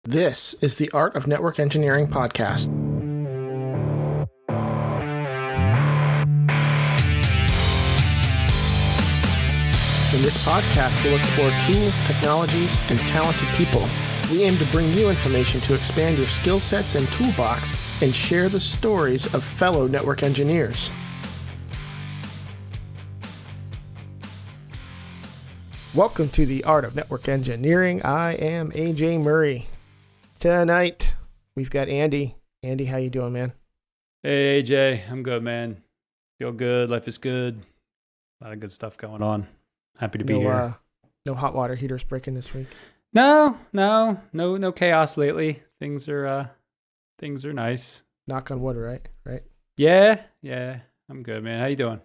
This is the Art of Network Engineering podcast. In this podcast, we'll explore tools, technologies, and talented people. We aim to bring you information to expand your skill sets and toolbox and share the stories of fellow network engineers. Welcome to the Art of Network Engineering. I am AJ Murray. Tonight, we've got Andy. Andy, how you doing, man? Hey, AJ. I'm good, man. Feel good. Life is good. A lot of good stuff going on. Happy to be here. No hot water heaters breaking this week? No chaos lately. Things are nice. Knock on wood, right? Yeah. I'm good, man. How you doing?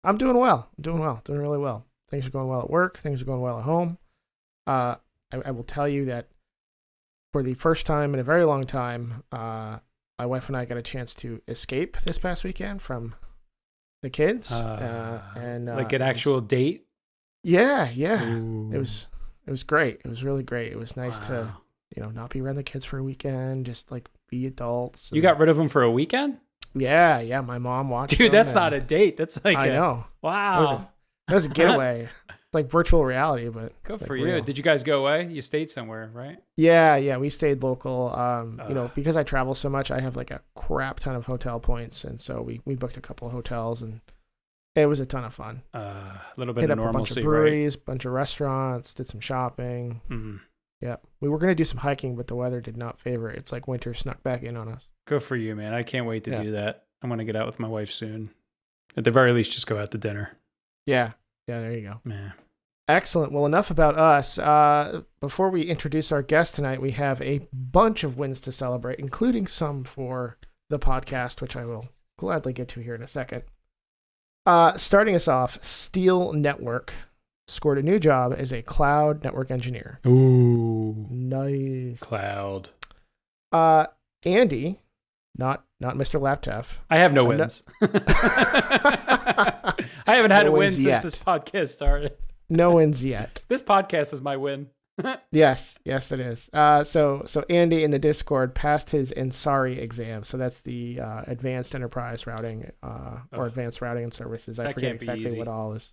I'm doing well. Doing really well. Things are going well at work. Things are going well at home. I will tell you that for the first time in a very long time, my wife and I got a chance to escape this past weekend from the kids. And like an actual date? Yeah. Ooh. It was great. It was really great. It was nice to, not be around the kids for a weekend, just like be adults. You got rid of them for a weekend? Yeah. My mom watched Dude, them, that's not a date. That's like I know. Wow. That was a getaway. It's like virtual reality, but good like for real. you. Did you guys go away? You stayed somewhere, right? Yeah, we stayed local. Because I travel so much, I have like a crap ton of hotel points, and so we booked a couple of hotels, and it was a ton of fun. A little bit Hit of up normalcy, a bunch of breweries, bunch of restaurants, did some shopping. Mm-hmm. Yeah, we were gonna do some hiking, but the weather did not favor it. It's like winter snuck back in on us. Good for you, man. I can't wait to do that. I'm gonna get out with my wife soon. At the very least, just go out to dinner. Yeah, there you go. Man. Excellent. Well, enough about us. Before we introduce our guest tonight, we have a bunch of wins to celebrate, including some for the podcast, which I will gladly get to here in a second. Starting us off, Steel Network scored a new job as a cloud network engineer. Ooh. Nice. Cloud. Andy, not Mr. Laptop. I have no wins. I haven't had a win since this podcast started. No wins yet. This podcast is my win. Yes, it is. So Andy in the Discord passed his Ansari exam. So that's the Advanced Enterprise Routing or Advanced Routing and Services. I forget exactly what all is.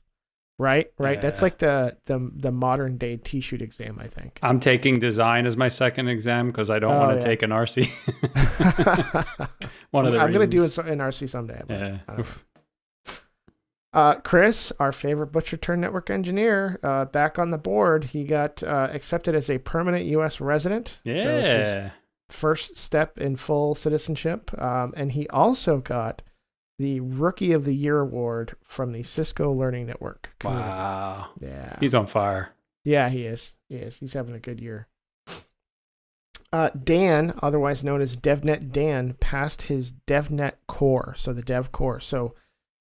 Right. Yeah. That's like the modern day T-shoot exam, I think. I'm taking design as my second exam because I don't want to take an RC. One of the I'm going to do an RC someday. Yeah. Chris, our favorite butcher turned network engineer, back on the board. He got accepted as a permanent U.S. resident. Yeah. So it's his first step in full citizenship. And he also got the Rookie of the Year award from the Cisco Learning Network community. Wow. Yeah. He's on fire. Yeah, he is. He's having a good year. Dan, otherwise known as DevNet Dan, passed his DevNet core, so the Dev core. So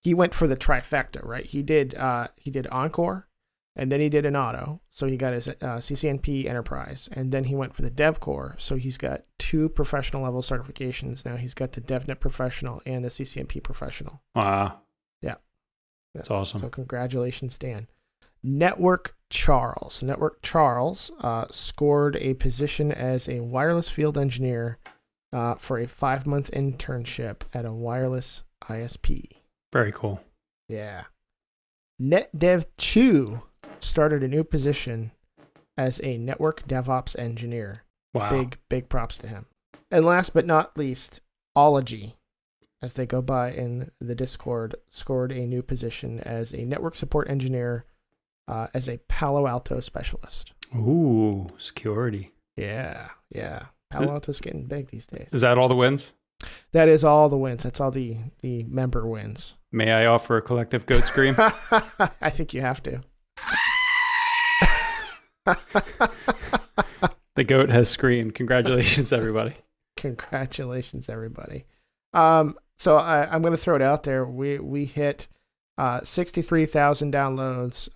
he went for the trifecta, right? He did Encore, and then he did an Auto. So he got his CCNP Enterprise, and then he went for the Dev core. So he's got 2 professional level certifications now. He's got the DevNet Professional and the CCNP Professional. Wow. Yeah. That's awesome. So congratulations, Dan. Network Charles scored a position as a wireless field engineer for a 5-month internship at a wireless ISP. Very cool. Yeah. NetDev2 started a new position as a network DevOps engineer. Wow. Big props to him. And last but not least, Ology, as they go by in the Discord, scored a new position as a network support engineer as a Palo Alto specialist. Ooh, security. Yeah. Palo Alto's getting big these days. Is that all the wins? That is all the wins. That's all the member wins. May I offer a collective goat scream? I think you have to. The goat has screamed. Congratulations, everybody. Congratulations, everybody. So I'm going to throw it out there. We hit 63,000 downloads.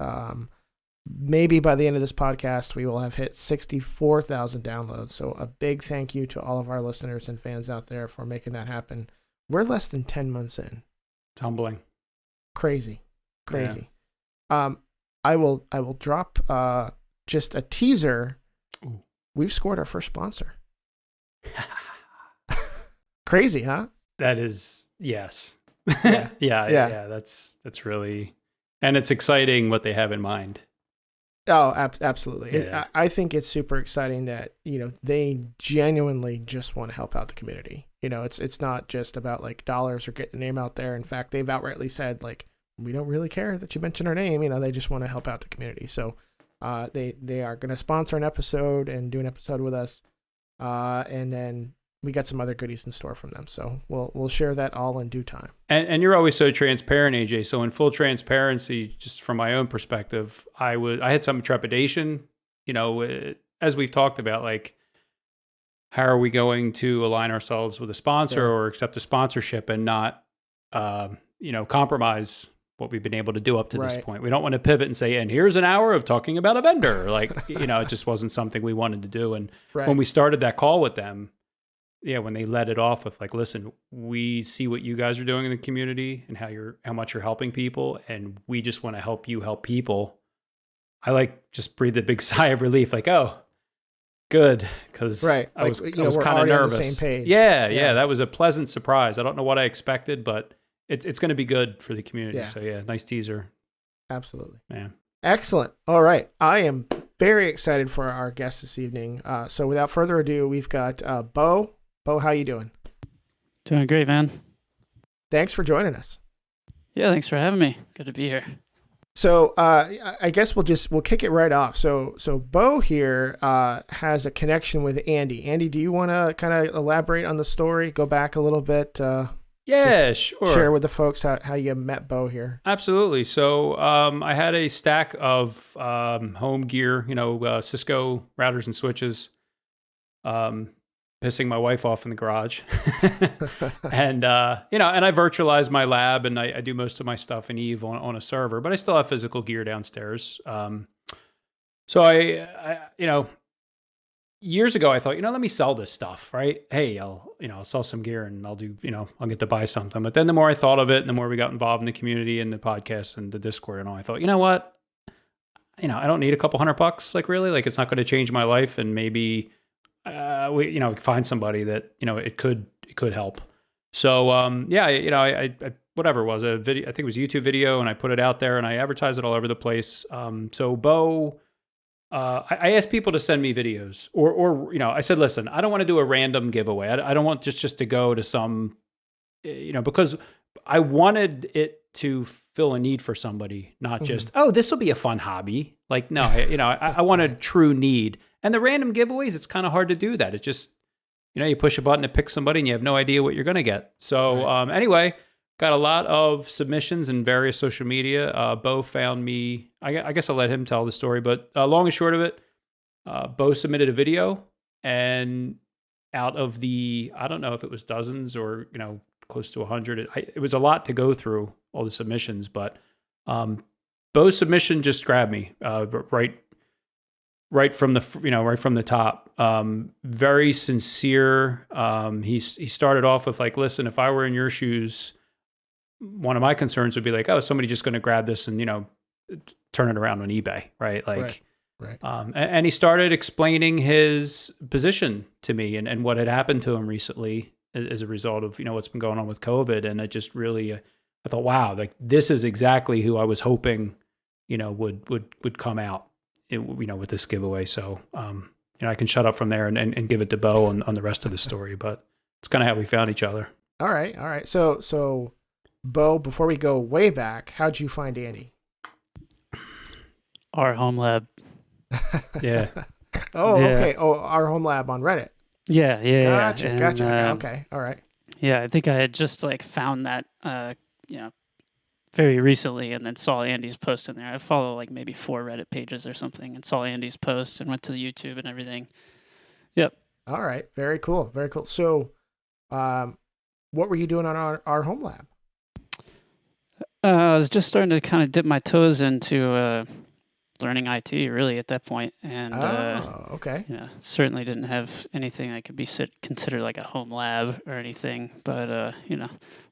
Maybe by the end of this podcast, we will have hit 64,000 downloads. So a big thank you to all of our listeners and fans out there for making that happen. We're less than 10 months in. It's humbling. Crazy. I will drop just a teaser. Ooh. we've scored our first sponsor. Crazy, huh? That is, yes. Yeah. Yeah. That's really, and it's exciting what they have in mind. Oh, absolutely. Yeah. I think it's super exciting that, they genuinely just want to help out the community. It's not just about like dollars or getting the name out there. In fact, they've outrightly said, like, we don't really care that you mention our name. They just want to help out the community. So they are going to sponsor an episode and do an episode with us. And then we got some other goodies in store from them. So we'll share that all in due time. And you're always so transparent, AJ. So in full transparency, just from my own perspective, I had some trepidation, as we've talked about, like, how are we going to align ourselves with a sponsor or accept a sponsorship and not, compromise what we've been able to do up to this point. We don't want to pivot and say, and here's an hour of talking about a vendor. Like, it just wasn't something we wanted to do. And when we started that call with them, when they let it off with like, listen, we see what you guys are doing in the community and how much you're helping people, and we just want to help you help people. I just breathed a big sigh of relief, like, oh, good, because I was kind of nervous. On the same page. Yeah, that was a pleasant surprise. I don't know what I expected, but it's going to be good for the community. So nice teaser. Absolutely. Yeah. Excellent. All right, I am very excited for our guest this evening. So without further ado, we've got Beau. Beau, how you doing? Doing great, man. Thanks for joining us. Yeah, thanks for having me. Good to be here. So I guess we'll kick it right off. So Beau here has a connection with Andy. Andy, do you want to kind of elaborate on the story? Go back a little bit. Yeah, sure. Share with the folks how you met Beau here. Absolutely. So I had a stack of home gear, Cisco routers and switches. Pissing my wife off in the garage. And, and I virtualize my lab, and I do most of my stuff in Eve on a server, but I still have physical gear downstairs. So I years ago I thought, let me sell this stuff, right? Hey, I'll sell some gear and I'll do, I'll get to buy something. But then the more I thought of it, and the more we got involved in the community and the podcast and the Discord and all, I thought, you know what? I don't need a couple $100, like, really, like, it's not going to change my life. And maybe, we find somebody that, it could help. So, I whatever it was, a video, I think it was a YouTube video, and I put it out there and I advertised it all over the place. So Beau, I asked people to send me videos or, I said, listen, I don't want to do a random giveaway. I don't want just to go to some, because I wanted it to fill a need for somebody, not just, oh, this will be a fun hobby. Like, no, I want a true need. And the random giveaways, it's kind of hard to do that. It just, you push a button to pick somebody and you have no idea what you're going to get. So anyway, got a lot of submissions in various social media. Beau found me. I guess I'll let him tell the story, but long and short of it, Beau submitted a video, and out of the, I don't know if it was dozens or, close to 100, it was a lot to go through all the submissions, but Beau's submission just grabbed me right from the top. Very sincere. He started off with like, listen, if I were in your shoes, one of my concerns would be like, oh, somebody just going to grab this and, turn it around on eBay. Right. Like, right. And he started explaining his position to me and what had happened to him recently as a result of, what's been going on with COVID. And it just really, I thought, wow, like, this is exactly who I was hoping, would come out, with this giveaway. So, I can shut up from there and give it to Beau on the rest of the story, but it's kind of how we found each other. All right. So Beau, before we go way back, how'd you find Andy? Our home lab. Yeah. Okay. Oh, our home lab on Reddit. Yeah. Gotcha. Okay. All right. Yeah, I think I had just found that, very recently, and then saw Andy's post in there. I follow like maybe 4 Reddit pages or something, and saw Andy's post and went to the YouTube and everything. Yep. All right. Very cool. So, what were you doing on our home lab? I was just starting to kind of dip my toes into learning IT, really, at that point. And okay. Certainly didn't have anything that could be considered like a home lab or anything. But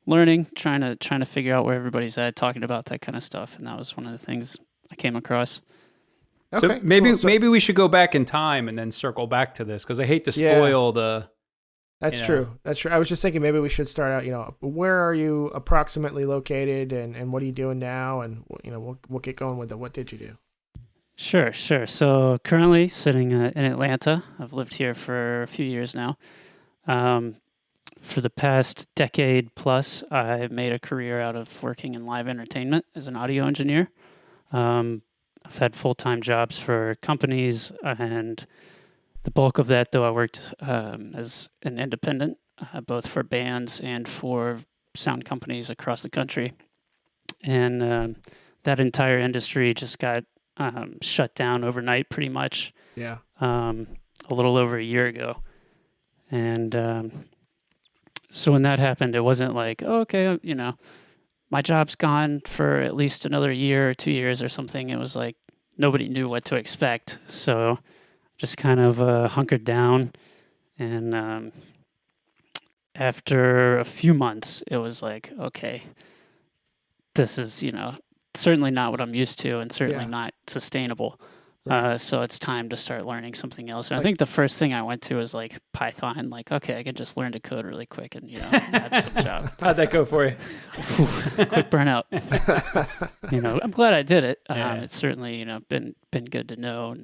learning, trying to figure out where everybody's at, talking about that kind of stuff, and that was one of the things I came across. So Okay, maybe cool. So- maybe we should go back in time and then circle back to this because I hate to Yeah. spoil the. That's You know. true. That's true. I was just thinking maybe we should start out, where are you approximately located and what are you doing now? And, we'll get going with it. What did you do? Sure. So currently sitting in Atlanta. I've lived here for a few years now. For the past decade plus, I've made a career out of working in live entertainment as an audio engineer. I've had full-time jobs for companies, and the bulk of that, though, I worked as an independent, both for bands and for sound companies across the country. And that entire industry just got shut down overnight, pretty much. Yeah. A little over a year ago. And so when that happened, it wasn't like, oh, okay, my job's gone for at least another year or 2 years or something. It was like nobody knew what to expect. So just kind of hunkered down. And after a few months, it was like, okay, this is, certainly not what I'm used to and certainly Yeah. not sustainable. Right. So it's time to start learning something else. And I think the first thing I went to was like Python. Like, okay, I can just learn to code really quick and, have some job. How'd that go for you? Quick burnout. I'm glad I did it. Yeah. It's certainly, been good to know.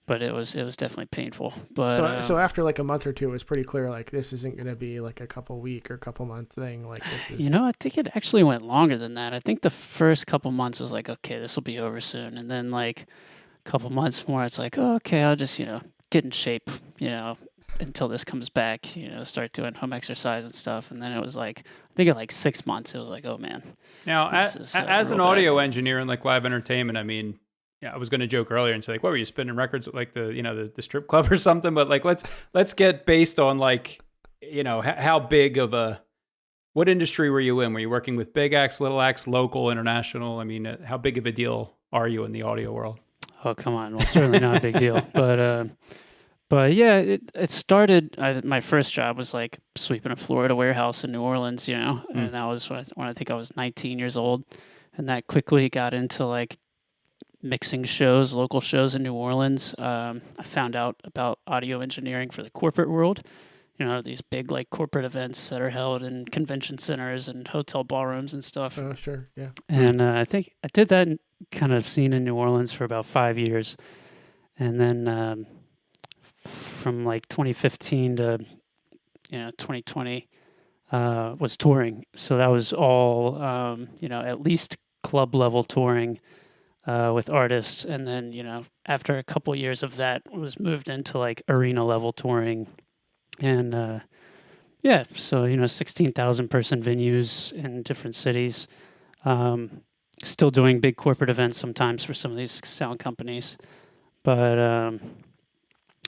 But it was definitely painful. But So after like a month or two, it was pretty clear like this isn't going to be like a couple week or couple month thing. Like this is. I think it actually went longer than that. I think the first couple months was like, okay, this will be over soon. And then like couple months more, it's like, oh, okay, I'll just, get in shape, until this comes back, start doing home exercise and stuff. And then it was like, I think in like 6 months, it was like, oh man. Now, This as, is, as an real bad. audio engineer in like live entertainment, I mean, I was going to joke earlier and say like, what were you spinning records at like the strip club or something? But like, let's get based on like, how big of what industry were you in? Were you working with big acts, little acts, local, international? I mean, how big of a deal are you in the audio world? Oh, come on. Well, certainly not a big deal. But yeah, it started, my first job was like sweeping a floor at a warehouse in New Orleans, and that was when I think I was 19 years old. And that quickly got into like mixing shows, local shows in New Orleans. I found out about audio engineering for the corporate world. These big like corporate events that are held in convention centers and hotel ballrooms and stuff. Oh, sure. Yeah. And I think I did that kind of scene in New Orleans for about 5 years. And then from like 2015 to 2020 was touring. So that was all at least club level touring with artists. And then after a couple years of that, was moved into like arena level touring. And so 16,000 person venues in different cities. Still doing big corporate events sometimes for some of these sound companies. But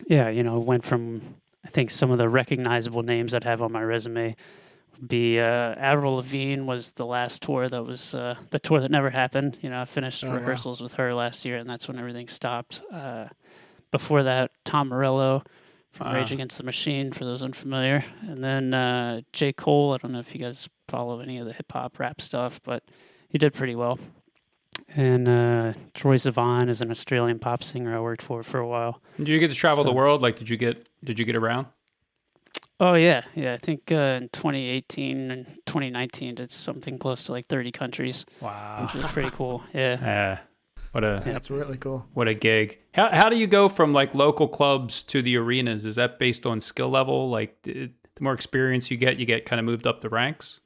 went from, I think some of the recognizable names I'd have on my resume would be Avril Lavigne was the last tour that was the tour that never happened. I finished rehearsals with her last year, and that's when everything stopped. Before that, Tom Morello from Rage Against the Machine, for those unfamiliar. And then J. Cole, I don't know if you guys follow any of the hip-hop rap stuff, but he did pretty well. And Troye Sivan is an Australian pop singer I worked for a while. Did you get to travel the world? Like, did you get around? Oh, yeah. I think in 2018 and 2019, it's something close to like 30 countries. Wow. Which was pretty cool. Yeah. That's really cool. What a gig. How do you go from like local clubs to the arenas? Is that based on skill level? Like the more experience you get kind of moved up the ranks?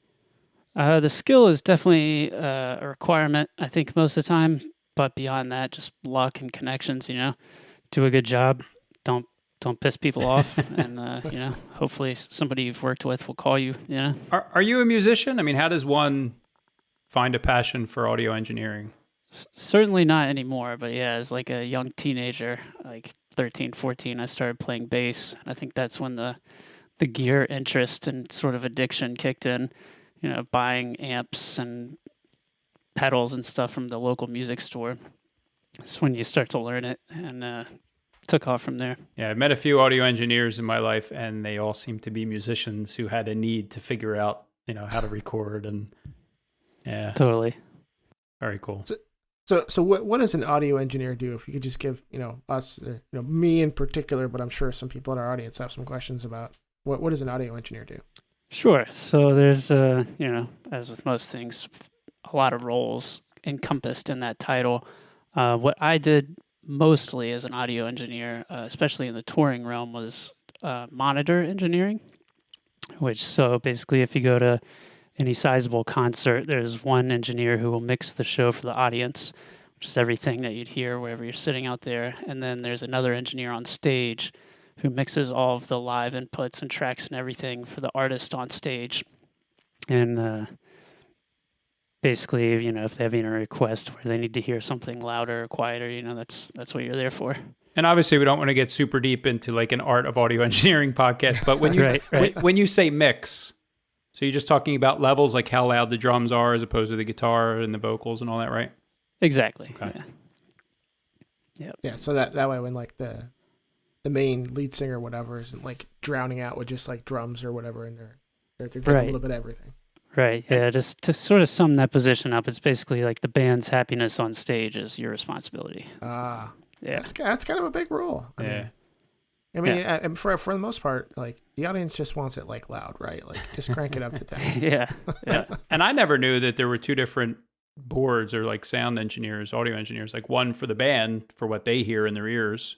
The skill is definitely a requirement, I think, most of the time. But beyond that, just luck and connections, do a good job. Don't piss people off. And, hopefully somebody you've worked with will call you. Are you a musician? I mean, how does one find a passion for audio engineering? Certainly not anymore, but yeah, as like a young teenager, like 13, 14, I started playing bass. I think that's when the gear interest and sort of addiction kicked in, buying amps and pedals and stuff from the local music store. It's when you start to learn it, and took off from there. Yeah, I've met a few audio engineers in my life, and they all seem to be musicians who had a need to figure out, how to record, and yeah. Totally. Very cool. So what does an audio engineer do? If you could just give us me in particular, but I'm sure some people in our audience have some questions about what does an audio engineer do? Sure. So there's as with most things, a lot of roles encompassed in that title. What I did mostly as an audio engineer, especially in the touring realm, was monitor engineering. Which so basically, if you go to any sizable concert, there's one engineer who will mix the show for the audience, which is everything that you'd hear wherever you're sitting out there. And then there's another engineer on stage who mixes all of the live inputs and tracks and everything for the artist on stage. And basically, if they have any request where they need to hear something louder or quieter, that's what you're there for. And obviously, we don't want to get super deep into like an art of audio engineering podcast, but when you when you say mix, so you're just talking about levels, like how loud the drums are as opposed to the guitar and the vocals and all that, right? Exactly. Okay. Yeah. Yep. Yeah. So that way, when like the main lead singer or whatever isn't like drowning out with just like drums or whatever, and they're getting a little bit of everything. Right. Yeah. Just to sort of sum that position up, it's basically like the band's happiness on stage is your responsibility. Ah. Yeah. That's kind of a big role. I mean, for the most part, like the audience just wants it like loud, right? Like just crank it up to 10. Yeah. And I never knew that there were two different boards or like sound engineers, audio engineers, like one for the band for what they hear in their ears,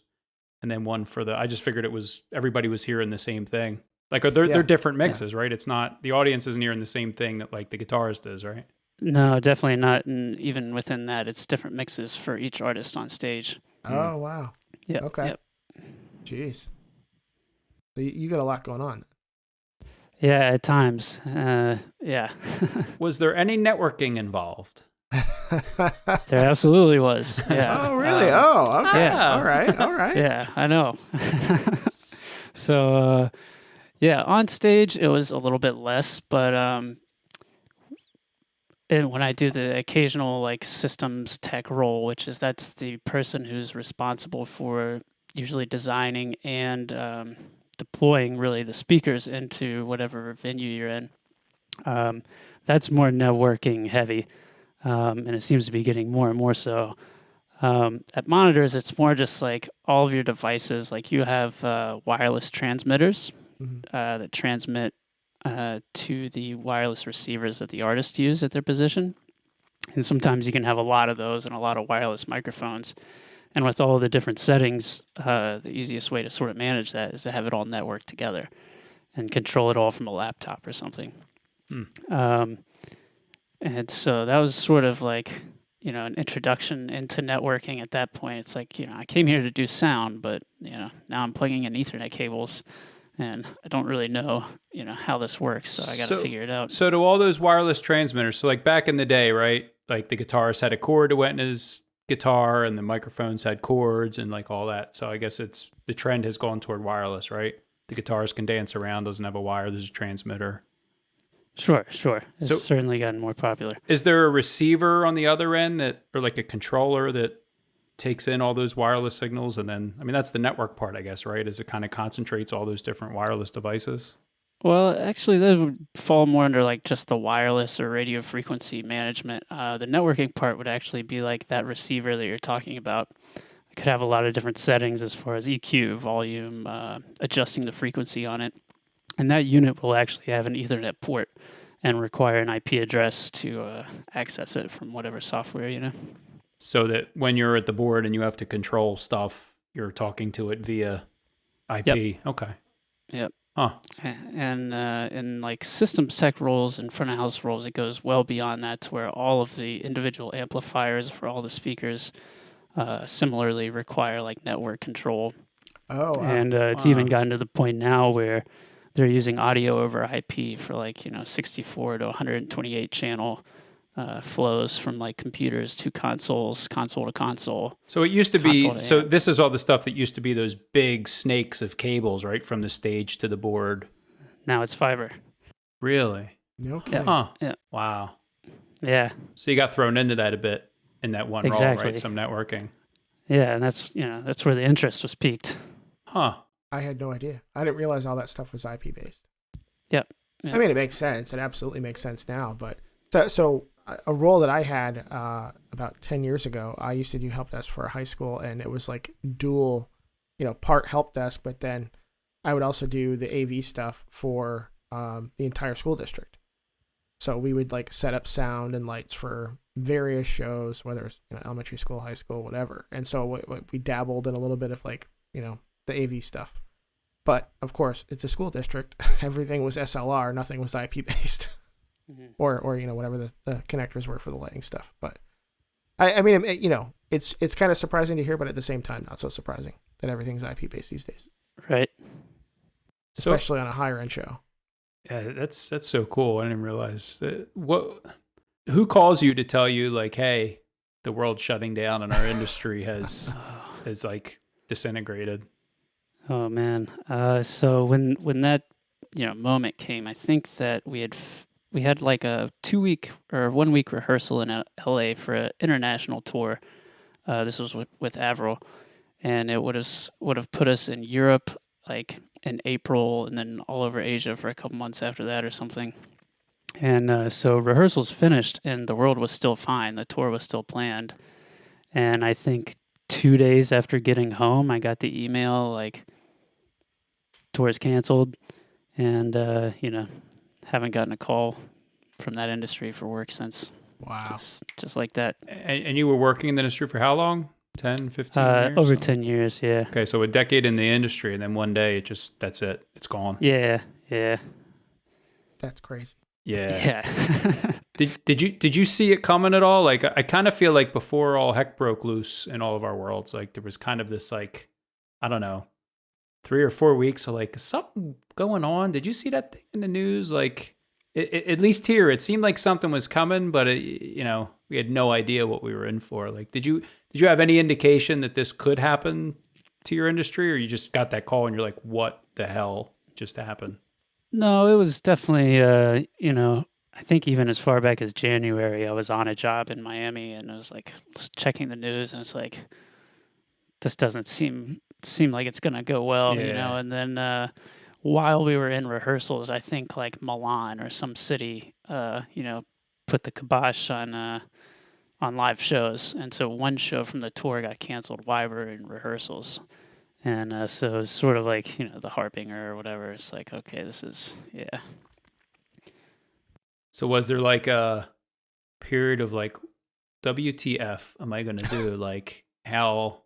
and then one for I just figured it was everybody was hearing the same thing. Like they're different mixes, right? It's not the audience isn't hearing the same thing that like the guitarist is, right? No, definitely not. And even within that, it's different mixes for each artist on stage. Oh, wow. Yeah. Okay. Yep. Jeez. So you got a lot going on. Yeah, at times. Yeah. Was there any networking involved? There absolutely was. Yeah. Oh, really? Okay. Yeah. All right. Yeah, I know. So, on stage it was a little bit less, but and when I do the occasional like systems tech role, that's the person who's responsible for usually designing and deploying really the speakers into whatever venue you're in. That's more networking heavy, and it seems to be getting more and more so. At monitors, it's more just like all of your devices, like you have wireless transmitters that transmit to the wireless receivers that the artists use at their position. And sometimes you can have a lot of those and a lot of wireless microphones. And with all the different settings, the easiest way to sort of manage that is to have it all networked together and control it all from a laptop or something. And so that was sort of like, an introduction into networking at that point. It's like, I came here to do sound, but, now I'm plugging in Ethernet cables. And I don't really know, how this works, so I got to figure it out. So do all those wireless transmitters, so like back in the day, right? Like the guitarist had a cord that went in his guitar and the microphones had cords and like all that. So I guess the trend has gone toward wireless, right? The guitarist can dance around, doesn't have a wire, there's a transmitter. Sure. It's certainly gotten more popular. Is there a receiver on the other end or like a controller that takes in all those wireless signals? And then, that's the network part, I guess, right? Is it kind of concentrates all those different wireless devices? Well, actually, that would fall more under like just the wireless or radio frequency management. The networking part would actually be like that receiver that you're talking about. It could have a lot of different settings as far as EQ, volume, adjusting the frequency on it. And that unit will actually have an Ethernet port and require an IP address to access it from whatever software, So that when you're at the board and you have to control stuff, you're talking to it via IP. Yep. Okay. Yep. Huh. And in like systems tech roles and front of house roles, it goes well beyond that to where all of the individual amplifiers for all the speakers similarly require like network control. Oh, wow. And it's even gotten to the point now where they're using audio over IP for like, 64 to 128 channel flows from like computers to consoles, console to console. So it used to be, so this is all the stuff that used to be those big snakes of cables, right? From the stage to the board. Now it's fiber. Really? Okay. Huh. Yeah. Wow. Yeah. So you got thrown into that a bit in that one role, right? Some networking. Yeah. And that's where the interest was piqued. Huh. I had no idea. I didn't realize all that stuff was IP based. Yep. It makes sense. It absolutely makes sense now. But so a role that I had about 10 years ago. I used to do help desk for a high school, and it was like dual, part help desk, but then I would also do the AV stuff for the entire school district. So we would like set up sound and lights for various shows, whether it's elementary school, high school, whatever. And so we dabbled in a little bit of like the AV stuff. But of course, it's a school district. Everything was SLR. Nothing was IP based, or whatever the connectors were for the lighting stuff. But I mean, it's kind of surprising to hear, but at the same time, not so surprising that everything's IP based these days. Right. Especially on a higher end show. Yeah, that's so cool. I didn't realize that. Who calls you to tell you like, hey, the world's shutting down and our industry has like disintegrated? Oh man. So when that moment came, I think that we had like a 2-week or 1-week rehearsal in LA for an international tour. This was with Avril, and it would have put us in Europe like in April, and then all over Asia for a couple months after that or something. And so rehearsals finished, and the world was still fine. The tour was still planned, and I think 2 days after getting home, I got the email like tour's canceled, and haven't gotten a call from that industry for work since. Wow. Just like that. And you were working in the industry for how long? 10, 15 years? Over 10 years, yeah. Okay, so a decade in the industry, and then one day that's it. It's gone. Yeah. That's crazy. Yeah. Did you see it coming at all? Like, I kind of feel like before all heck broke loose in all of our worlds, like there was kind of this like, I don't know, 3 or 4 weeks of like something going on. Did you see that thing in the news? Like, at least here, it seemed like something was coming, but we had no idea what we were in for. Like, did you have any indication that this could happen to your industry, or you just got that call and you're like, what the hell just happened? No, it was definitely, I think even as far back as January, I was on a job in Miami, and I was like checking the news, and it's like, this doesn't seem like it's gonna go well, Yeah. And then while we were in rehearsals, I think like Milan or some city, put the kibosh on live shows, and so one show from the tour got canceled while we were in rehearsals. And so it's sort of like, the harbinger or whatever. It's like, okay, this is, yeah. So was there like a period of like, WTF am I going to do? Like how,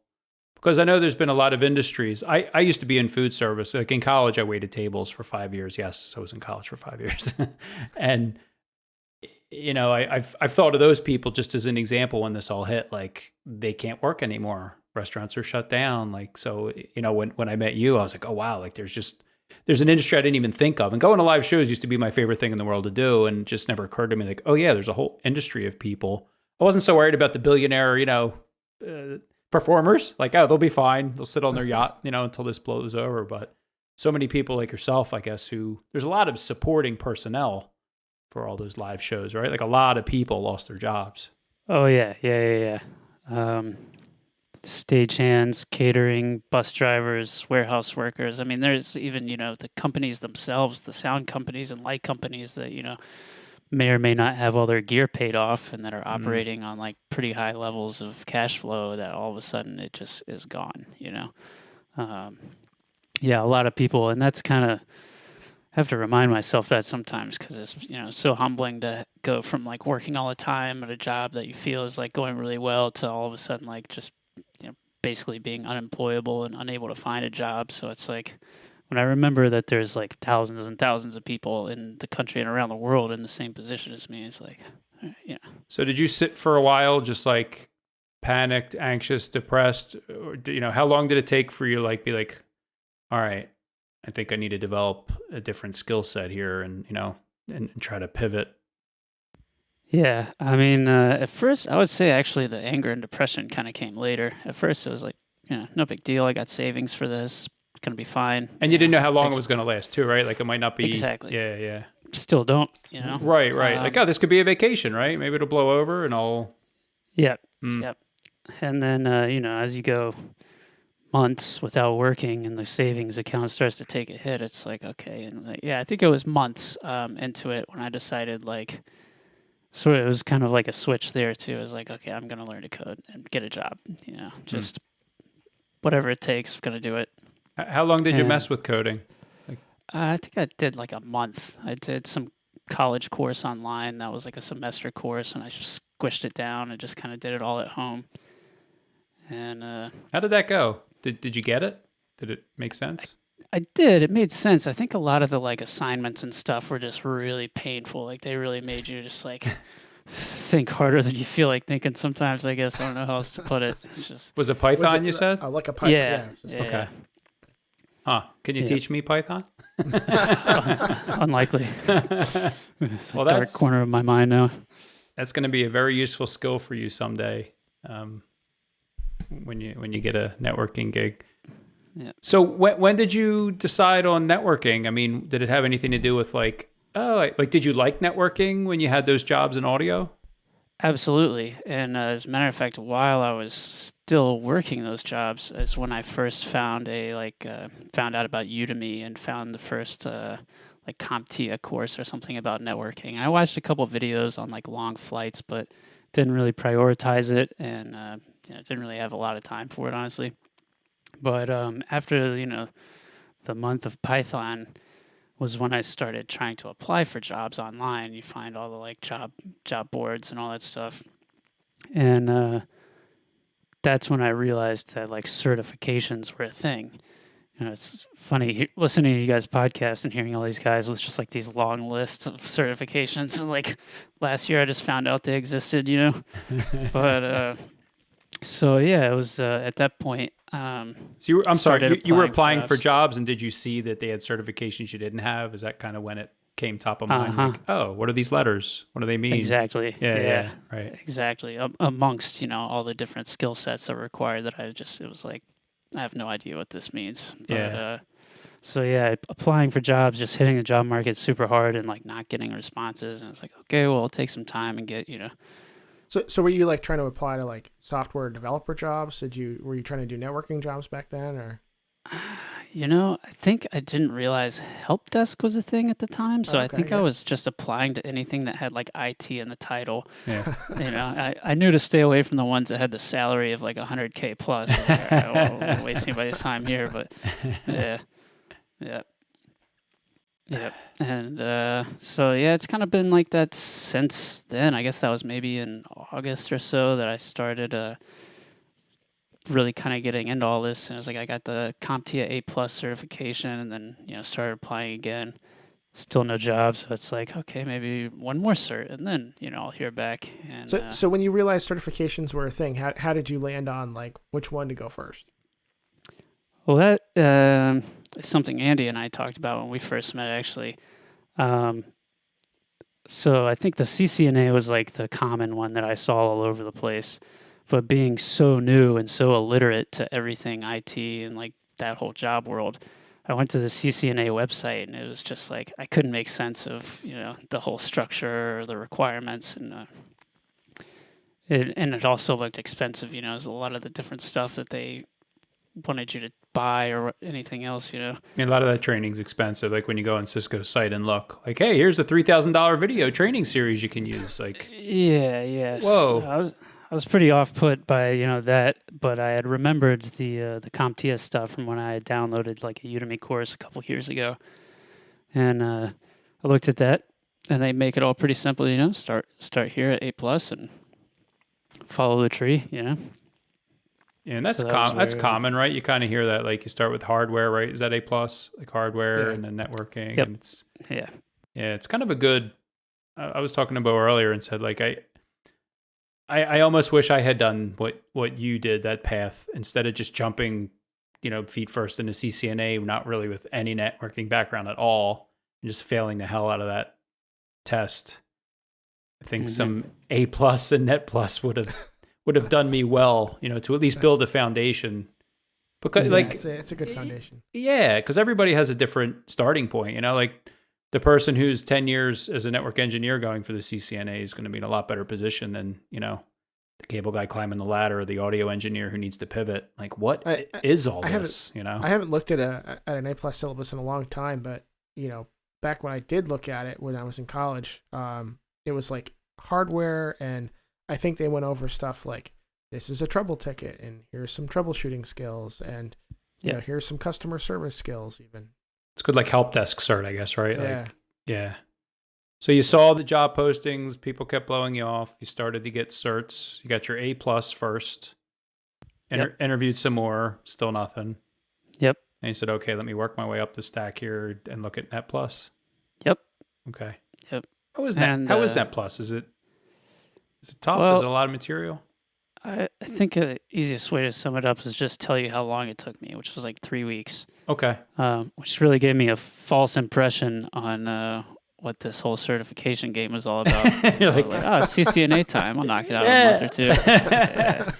because I know there's been a lot of industries. I used to be in food service. Like in college, I waited tables for 5 years. Yes, I was in college for 5 years. And, I've thought of those people just as an example when this all hit, like they can't work anymore. Restaurants are shut down. Like, so, when I met you, I was like, oh, wow, like there's an industry I didn't even think of. And going to live shows used to be my favorite thing in the world to do. And it just never occurred to me like, oh yeah, there's a whole industry of people. I wasn't so worried about the billionaire, performers. Like, oh, they'll be fine. They'll sit on their yacht, until this blows over. But so many people like yourself, I guess, there's a lot of supporting personnel for all those live shows, right? Like a lot of people lost their jobs. Oh, yeah. Stagehands, catering, bus drivers, warehouse workers. I mean, there's even, the companies themselves, the sound companies and light companies that, may or may not have all their gear paid off and that are operating on like pretty high levels of cash flow, that all of a sudden it just is gone, Yeah, a lot of people. And that's kind of, I have to remind myself that sometimes, because it's so humbling to go from like working all the time at a job that you feel is like going really well to all of a sudden like just basically being unemployable and unable to find a job. So it's like when I remember that there's like thousands and thousands of people in the country and around the world in the same position as me, it's like, So did you sit for a while just like panicked, anxious, depressed? Or, how long did it take for you to like be like, all right, I think I need to develop a different skill set here and try to pivot? Yeah, I mean, at first, I would say actually the anger and depression kind of came later. At first, it was like, no big deal. I got savings for this. It's going to be fine. And you didn't know how long it was going to last too, right? Like it might not be. Exactly. Yeah. Still don't, Right. Like, oh, this could be a vacation, right? Maybe it'll blow over and I'll. Yep. And then, as you go months without working and the savings account starts to take a hit, it's like, okay. And I think it was months into it when I decided like, So it was kind of like a switch there too. It was like, okay, I'm gonna learn to code and get a job. Just whatever it takes, I'm gonna do it. How long did you And mess with coding? Like, I think I did like a month. I did some college course online that was like a semester course, and I just squished it down and just kind of did it all at home. And how did that go? Did you get it? Did it make sense? I did. It made sense. I think a lot of the like assignments and stuff were just really painful. Like they really made you just like think harder than you feel like thinking sometimes, I guess. I don't know how else to put it. It's just Was it Python, you said? Like a Python. yeah. Okay. Huh. Can you teach me Python? Unlikely. It's a Well, dark corner of my mind now. That's going to be a very useful skill for you someday, when you get a networking gig. Yeah. So when did you decide on networking? I mean, did it have anything to do with like did you like networking when you had those jobs in audio? Absolutely. And as a matter of fact, while I was still working those jobs is when I first found found out about Udemy and found the first like Comptia course or something about networking. I watched a couple videos on like long flights, but didn't really prioritize it, and didn't really have a lot of time for it, honestly. But after the month of Python was when I started trying to apply for jobs online. You find all the like job boards and all that stuff, and that's when I realized that like certifications were a thing. It's funny listening to you guys' podcast and hearing all these guys with just like these long lists of certifications. And like last year, I just found out they existed, But so yeah, it was at that point. So you were applying for jobs. jobs, and did you see that they had certifications you didn't have? Is that kind of when it came top of mind? Uh-huh. Like, oh, what are these letters? What do they mean? Exactly. Yeah, right. Exactly. Amongst all the different skill sets that were required, that it was like, I have no idea what this means. But, Yeah. So yeah, applying for jobs, just hitting the job market super hard and like not getting responses, and it's like, okay, well, it'll take some time and get So were you like trying to apply to like software developer jobs? Were you trying to do networking jobs back then, or? I think I didn't realize help desk was a thing at the time. So I think I yeah. was just applying to anything that had like IT in the title. Yeah. I knew to stay away from the ones that had the salary of like 100K plus. I don't want to waste anybody's time here, but yeah. And so yeah, it's kind of been like that since then. I guess that was maybe in August or so that I started really kind of getting into all this. And it was like I got the Comptia A+ certification, and then started applying again. Still no job, so it's like, okay, maybe one more cert, and then I'll hear back. And So when you realized certifications were a thing, how did you land on like which one to go first? well, that is something Andy and I talked about when we first met, actually. So I think the CCNA was like the common one that I saw all over the place. But being so new and so illiterate to everything IT and like that whole job world, I went to the CCNA website, and it was just like I couldn't make sense of the whole structure or the requirements, and it also looked expensive. There's a lot of the different stuff that they wanted you to buy or anything else. I mean, a lot of that training's expensive. Like when you go on Cisco's site and look, like, hey, here's a $3,000 video training series you can use. Like, yeah. Whoa. So I was pretty off put by that, but I had remembered the CompTIA stuff from when I had downloaded like a Udemy course a couple years ago, and I looked at that, and they make it all pretty simple. Start here at A+ and follow the tree. Yeah, and that's So that was common, right? You kind of hear that, like you start with hardware, right? Is that A+, like hardware, Yeah. and then networking, Yep. and it's Yeah. it's kind of a good. I was talking to Beau earlier and said, like, I almost wish I had done what you did, that path, instead of just jumping, feet first into CCNA, not really with any networking background at all, and just failing the hell out of that test. I think some A+ and Net Plus would have done me well, to at least build a foundation. Because It's a good foundation. yeah, because everybody has a different starting point. Like the person who's 10 years as a network engineer going for the CCNA is going to be in a lot better position than, the cable guy climbing the ladder or the audio engineer who needs to pivot. Like, what is all this? I haven't looked at an A+ syllabus in a long time, but back when I did look at it when I was in college, it was like hardware, and I think they went over stuff like this is a trouble ticket, and here's some troubleshooting skills, and you know, here's some customer service skills even. It's good, like help desk cert, I guess, right? Yeah. Like, yeah. So you saw the job postings, people kept blowing you off. You started to get certs. You got your A+ first. Interviewed some more, still nothing. Yep. And you said, okay, let me work my way up the stack here and look at Net Plus. Yep. Okay. Yep. How is that? How is Net Plus? Is it tough? Is it a lot of material? I think the easiest way to sum it up is just tell you how long it took me, which was like 3 weeks. Okay. Which really gave me a false impression on what this whole certification game was all about. You're so like, CCNA time. I'll knock it out in a month or two. Yeah,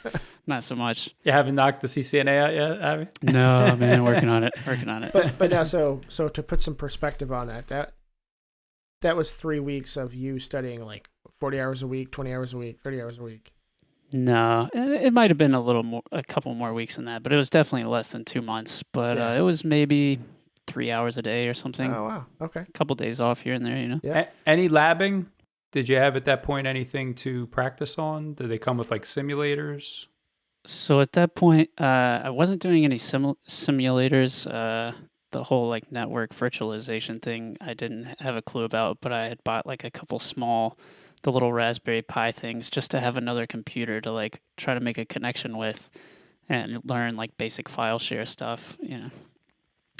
not so much. You haven't knocked the CCNA out yet, have you? No, man, working on it. But now, so to put some perspective on that was 3 weeks of you studying like 40 hours a week, 20 hours a week, 30 hours a week. No, it might have been a couple more weeks than that, but it was definitely less than 2 months. But it was maybe 3 hours a day or something. Oh, wow. Okay. A couple days off here and there, you know. Yeah. Any labbing? Did you have at that point anything to practice on? Did they come with like simulators? So at that point, I wasn't doing any simulators. The whole like network virtualization thing, I didn't have a clue about, but I had bought like a couple the little Raspberry Pi things just to have another computer to like try to make a connection with and learn like basic file share stuff, you know.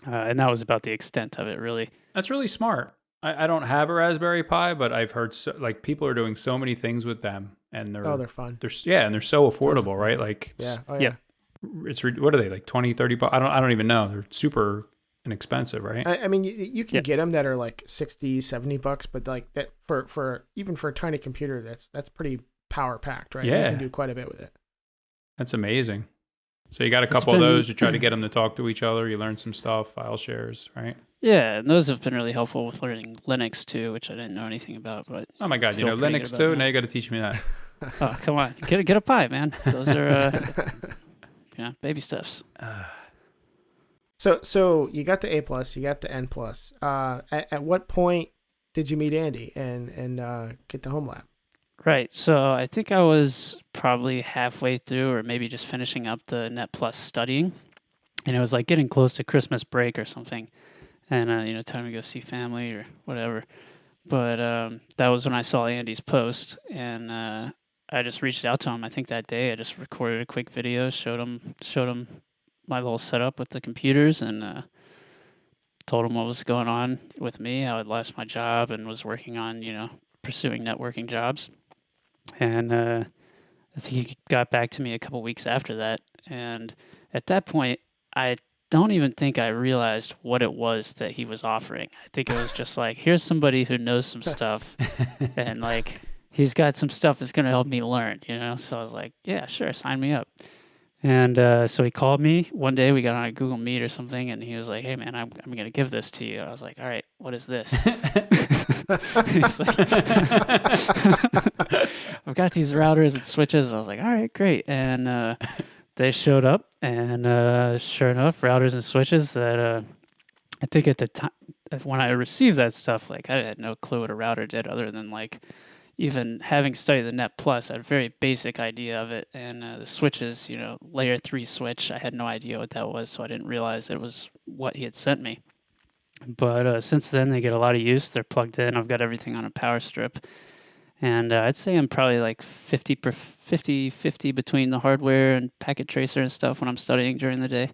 And that was about the extent of it, really. That's really smart. I don't have a Raspberry Pi, but I've heard like people are doing so many things with them, and they're fun. And they're so affordable, right? Like, it's what are they, like 20, 30 bucks? I don't even know. They're super inexpensive, right? I mean, you can get them that are like 60, 70 bucks, but like that for even for a tiny computer, that's pretty power packed, right? Yeah. You can do quite a bit with it. That's amazing. So you got a couple of those. You try to get them to talk to each other. You learn some stuff, file shares, right? Yeah, and those have been really helpful with learning Linux too, which I didn't know anything about. But oh my God, you know Linux too? Now you got to teach me that. Oh, come on, get a Pi, man. Those are baby steps. So you got the A+, you got the N+. At what point did you meet Andy and get the home lab? Right. So I think I was probably halfway through or maybe just finishing up the Net Plus studying. And it was like getting close to Christmas break or something. And, time to go see family or whatever. But that was when I saw Andy's post. And I just reached out to him. I think that day I just recorded a quick video, showed him my little setup with the computers, and told him what was going on with me, how I'd lost my job and was working on, pursuing networking jobs. And I think he got back to me a couple weeks after that. And at that point, I don't even think I realized what it was that he was offering. I think it was just like, here's somebody who knows some stuff and like he's got some stuff that's going to help me learn, So I was like, yeah, sure, sign me up. And so he called me one day. We got on a Google Meet or something, and he was like, "Hey, man, I'm going to give this to you." I was like, "All right, what is this?" He's like, "I've got these routers and switches." I was like, "All right, great." And they showed up, and sure enough, routers and switches that I think at the time when I received that stuff, like I had no clue what a router did other than like even having studied the Net Plus, I had a very basic idea of it. And the switches, layer 3 switch, I had no idea what that was, so I didn't realize it was what he had sent me. But since then, they get a lot of use. They're plugged in. I've got everything on a power strip. And I'd say I'm probably like 50-50 between the hardware and packet tracer and stuff when I'm studying during the day.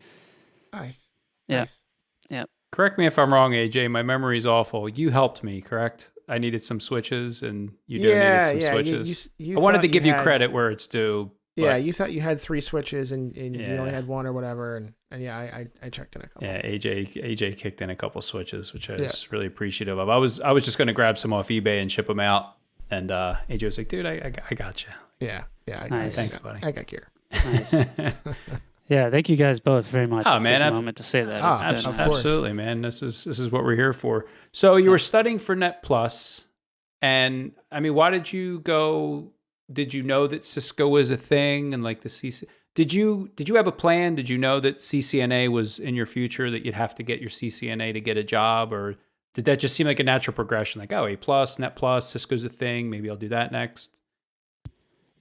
Nice. Yeah. Nice. Yeah. Correct me if I'm wrong, AJ. My memory's awful. You helped me, correct? I needed some switches, and you donated some switches. You I wanted to give you had credit where it's due. Yeah, you thought you had 3 switches, and you only had 1 or whatever, and I checked in a couple. Yeah, AJ kicked in a couple switches, which I was really appreciative of. I was just going to grab some off eBay and ship them out, and AJ was like, "Dude, I got you." Yeah. Nice. Thanks, buddy. I got gear. Nice. Yeah, thank you guys both very much. Oh man, a moment to say that. Absolutely, man. This is what we're here for. So you were studying for Net Plus, and I mean, why did you go? Did you know that Cisco was a thing and like the CC? Did you have a plan? Did you know that CCNA was in your future, that you'd have to get your CCNA to get a job, or did that just seem like a natural progression? Like, oh, A plus, Net plus, Cisco's a thing. Maybe I'll do that next.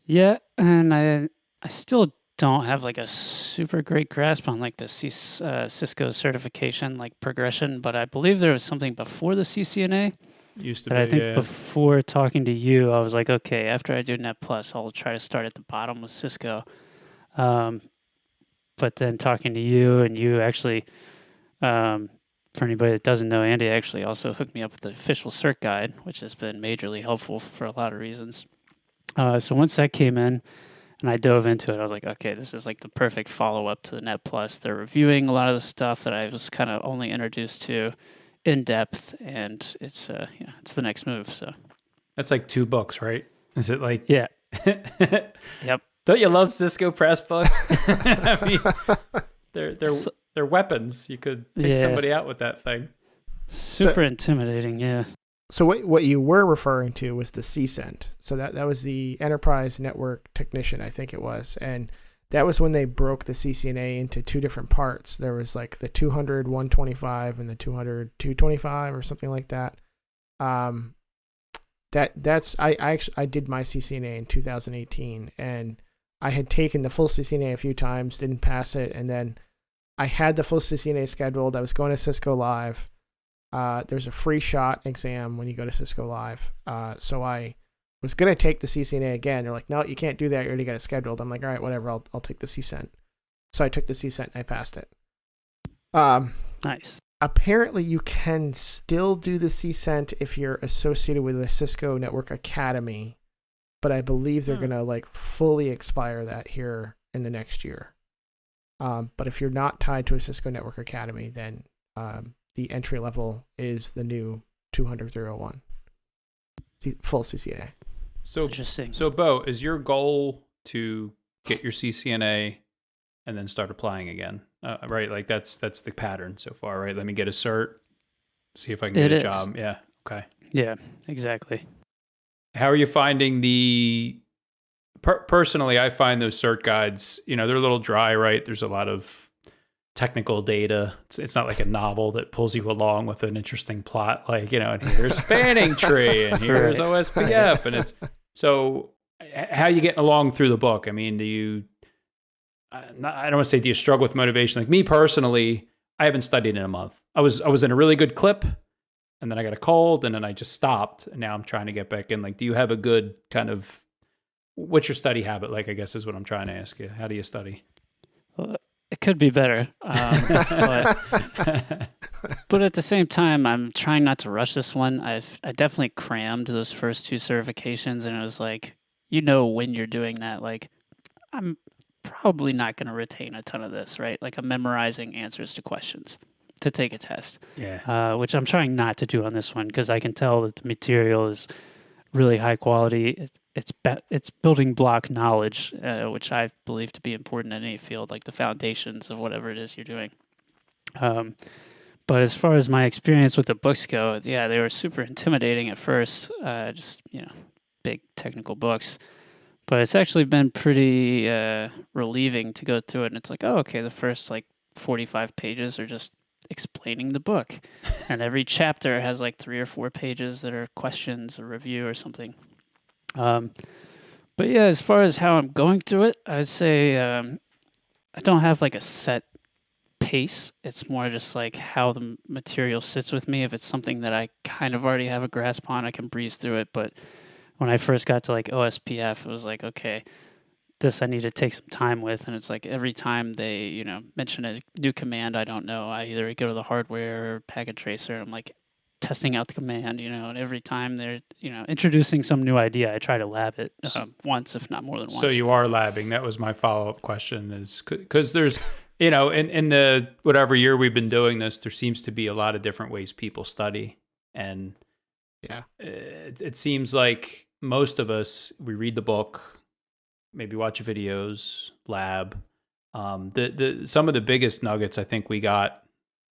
Yeah, and I still don't have like a super great grasp on like the Cisco certification like progression, but I believe there was something before the CCNA Used to that be, I think yeah. before talking to you, I was like, okay, after I do Net Plus, I'll try to start at the bottom with Cisco. But then talking to you, and you actually, for anybody that doesn't know, Andy actually also hooked me up with the official cert guide, which has been majorly helpful for a lot of reasons. So once that came in and I dove into it, I was like, okay, this is like the perfect follow-up to the Net Plus. They're reviewing a lot of the stuff that I was kind of only introduced to in depth, and it's it's the next move. So That's like 2 books, right? Is it like? yeah, yep. Don't you love Cisco Press books? I mean, they're weapons. You could take somebody out with that thing. Super intimidating, yeah. So what you were referring to was the CCENT. So that was the Enterprise Network Technician, I think it was. And that was when they broke the CCNA into 2 different parts. There was like the 200 125 and the 200 225 or something like that. That's I did my CCNA in 2018, and I had taken the full CCNA a few times, didn't pass it, and then I had the full CCNA scheduled. I was going to Cisco Live. There's a free shot exam when you go to Cisco Live. So I was going to take the CCNA again. They're like, no, you can't do that. You already got it scheduled. I'm like, all right, whatever. I'll take the CCENT. So I took the CCENT and I passed it. Nice. Apparently you can still do the CCENT if you're associated with the Cisco Network Academy, but I believe they're going to like fully expire that here in the next year. But if you're not tied to a Cisco Network Academy, then the entry level is the new 200-301 full CCNA. So Interesting. So, Beau, is your goal to get your CCNA and then start applying again? Right, like that's the pattern so far, right? Let me get a cert, see if I can get a job. Yeah. Okay. Yeah, exactly. How are you finding personally, I find those cert guides, they're a little dry, right? There's a lot of technical data. It's not like a novel that pulls you along with an interesting plot, like, and here's spanning tree and here's OSPF. And it's, so how are you getting along through the book? I mean, I don't want to say, do you struggle with motivation? Like me personally, I haven't studied in a month. I was in a really good clip, and then I got a cold, and then I just stopped, and now I'm trying to get back in. Like, do you have a good kind of, what's your study habit like, I guess is what I'm trying to ask you. How do you study? Well, it could be better. But at the same time, I'm trying not to rush this one. I definitely crammed those first 2 certifications, and it was like, when you're doing that, like, I'm probably not going to retain a ton of this, right? Like I'm memorizing answers to questions to take a test. Yeah. Which I'm trying not to do on this one because I can tell that the material is really high quality. It's building block knowledge, which I believe to be important in any field, like the foundations of whatever it is you're doing. But as far as my experience with the books go, yeah, they were super intimidating at first. Just big technical books. But it's actually been pretty relieving to go through it. And it's like, oh, okay, the first like 45 pages are just explaining the book. And every chapter has like 3 or 4 pages that are questions or review or something. But yeah, as far as how I'm going through it, I'd say I don't have like a set pace. It's more just like how the material sits with me. If it's something that I kind of already have a grasp on, I can breeze through it. But when I first got to like OSPF, it was like, okay, this I need to take some time with. And it's like every time they, mention a new command I don't know, I either go to the hardware or packet tracer. And I'm like testing out the command, and every time they're, introducing some new idea, I try to lab it once, if not more than once. So you are labbing. That was my follow-up question is because there's, in the whatever year we've been doing this, there seems to be a lot of different ways people study. And yeah, it seems like most of us, we read the book, maybe watch videos, lab. Some of the biggest nuggets I think we got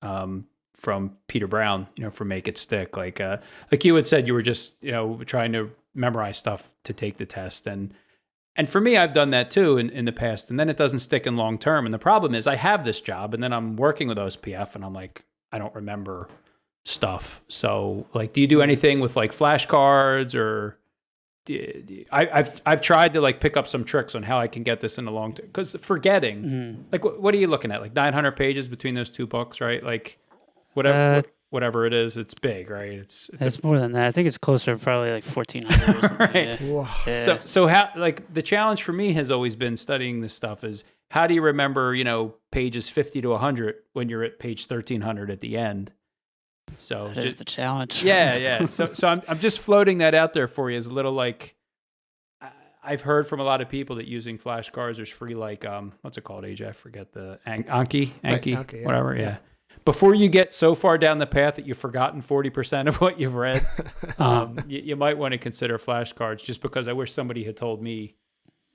from Peter Brown, from Make It Stick. Like you had said, you were just trying to memorize stuff to take the test, and for me, I've done that too in the past, and then it doesn't stick in long term. And the problem is, I have this job, and then I'm working with OSPF, and I'm like, I don't remember stuff. So like, do you do anything with like flashcards or I've tried to like pick up some tricks on how I can get this in the long term, because forgetting, like what are you looking at? Like 900 pages between those two books, right? Like whatever it is, it's big, right? It's more than that. I think it's closer to probably like 1,400 or something. right. Yeah. So how, like, the challenge for me has always been studying this stuff is how do you remember, pages 50 to 100 when you're at page 1,300 at the end? So that is the challenge. Yeah. So I'm just floating that out there for you as a little, like, I've heard from a lot of people that using flashcards is free, like, what's it called, AJ? I forget the Anki, Anki, whatever. Yeah. Before you get so far down the path that you've forgotten 40% of what you've read, you might want to consider flashcards, just because I wish somebody had told me,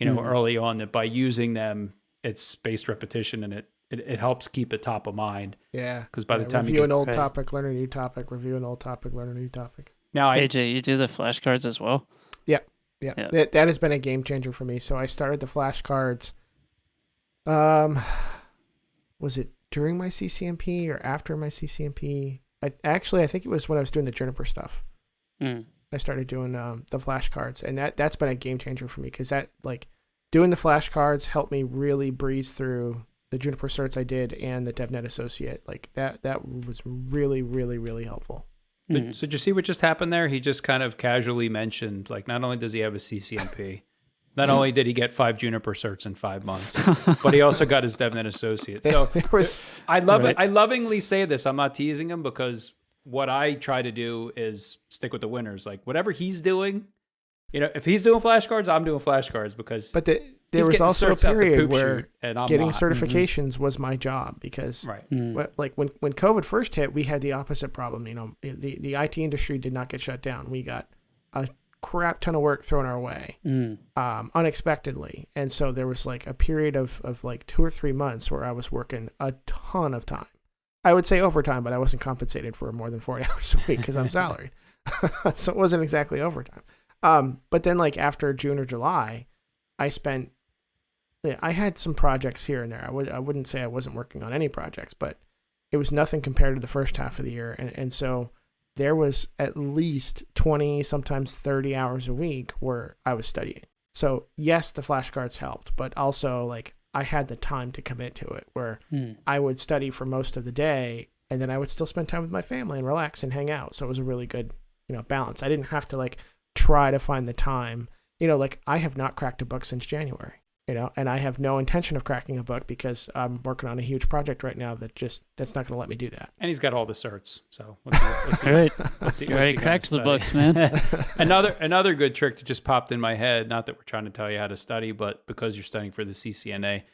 early on, that by using them, it's spaced repetition and it helps keep it top of mind. Yeah. Because by the time review an old topic, learn a new topic, review an old topic, learn a new topic. Now, AJ, you do the flashcards as well? Yeah. That has been a game changer for me. So I started the flashcards. Was it during my CCNP or after my CCNP? I think it was when I was doing the Juniper stuff. I started doing the flashcards, and that's been a game changer for me, because that, like, doing the flashcards helped me really breeze through the Juniper certs I did and the DevNet Associate. Like that was really, really, really helpful. So did you see what just happened there? He just kind of casually mentioned, like, not only does he have a CCNP, not only did he get 5 Juniper certs in 5 months, but he also got his DevNet Associate. So I love it. I lovingly say this. I'm not teasing him, because what I try to do is stick with the winners. Like, whatever he's doing, if he's doing flashcards, I'm doing flashcards, because there was also a period where getting not. certifications was my job, because like when COVID first hit, we had the opposite problem. The IT industry did not get shut down. We got a crap ton of work thrown our way unexpectedly. And so there was like a period of like 2 or 3 months where I was working a ton of time. I would say overtime, but I wasn't compensated for more than 40 hours a week because I'm salaried. So it wasn't exactly overtime. But then, like, after June or July, I had some projects here and there. I wouldn't say I wasn't working on any projects, but it was nothing compared to the first half of the year. And so there was at least 20, sometimes 30 hours a week where I was studying. So yes, the flashcards helped, but also, like, I had the time to commit to it, where I would study for most of the day, and then I would still spend time with my family and relax and hang out. So it was a really good, balance. I didn't have to, like, try to find the time. Like, I have not cracked a book since January, and I have no intention of cracking a book, because I'm working on a huge project right now that's not going to let me do that. And he's got all the certs. So let's see. You already cracked the books, man. Another good trick that just popped in my head, not that we're trying to tell you how to study, but because you're studying for the CCNA,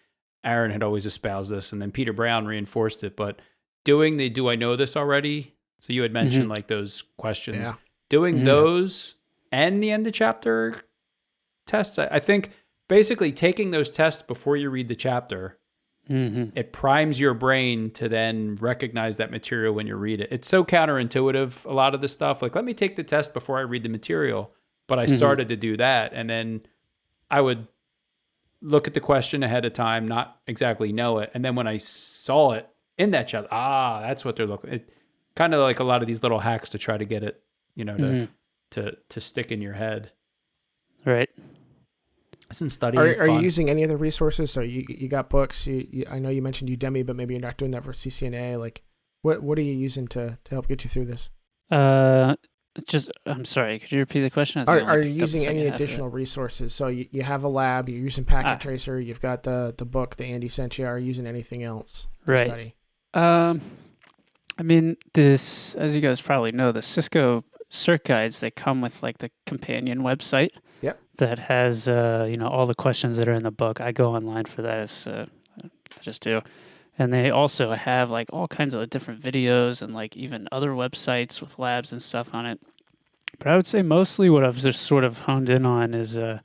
Aaron had always espoused this, and then Peter Brown reinforced it, but doing the "do I know this already?" So you had mentioned like those questions. Doing those and the end of chapter tests, I think basically taking those tests before you read the chapter, it primes your brain to then recognize that material when you read it. It's so counterintuitive, a lot of the stuff. Like, let me take the test before I read the material. But I started to do that, and then I would look at the question ahead of time, not exactly know it. And then when I saw it in that chapter, that's what they're looking at. Kind of like a lot of these little hacks to try to get it, to stick in your head. Right. Isn't studying Are fun? you using any other resources? So you got books. I know you mentioned Udemy, but maybe you're not doing that for CCNA. Like, what are you using to help get you through this? I'm sorry. Could you repeat the question? Are you using any additional resources? So you have a lab. You're using Packet Tracer. You've got the book that Andy sent you. Are you using anything else to study? I mean, this, as you guys probably know, the Cisco cert guides, they come with like the companion website. Yep. That has all the questions that are in the book. I go online for that. I just do. And they also have like all kinds of different videos and like even other websites with labs and stuff on it. But I would say mostly what I've just sort of honed in on is the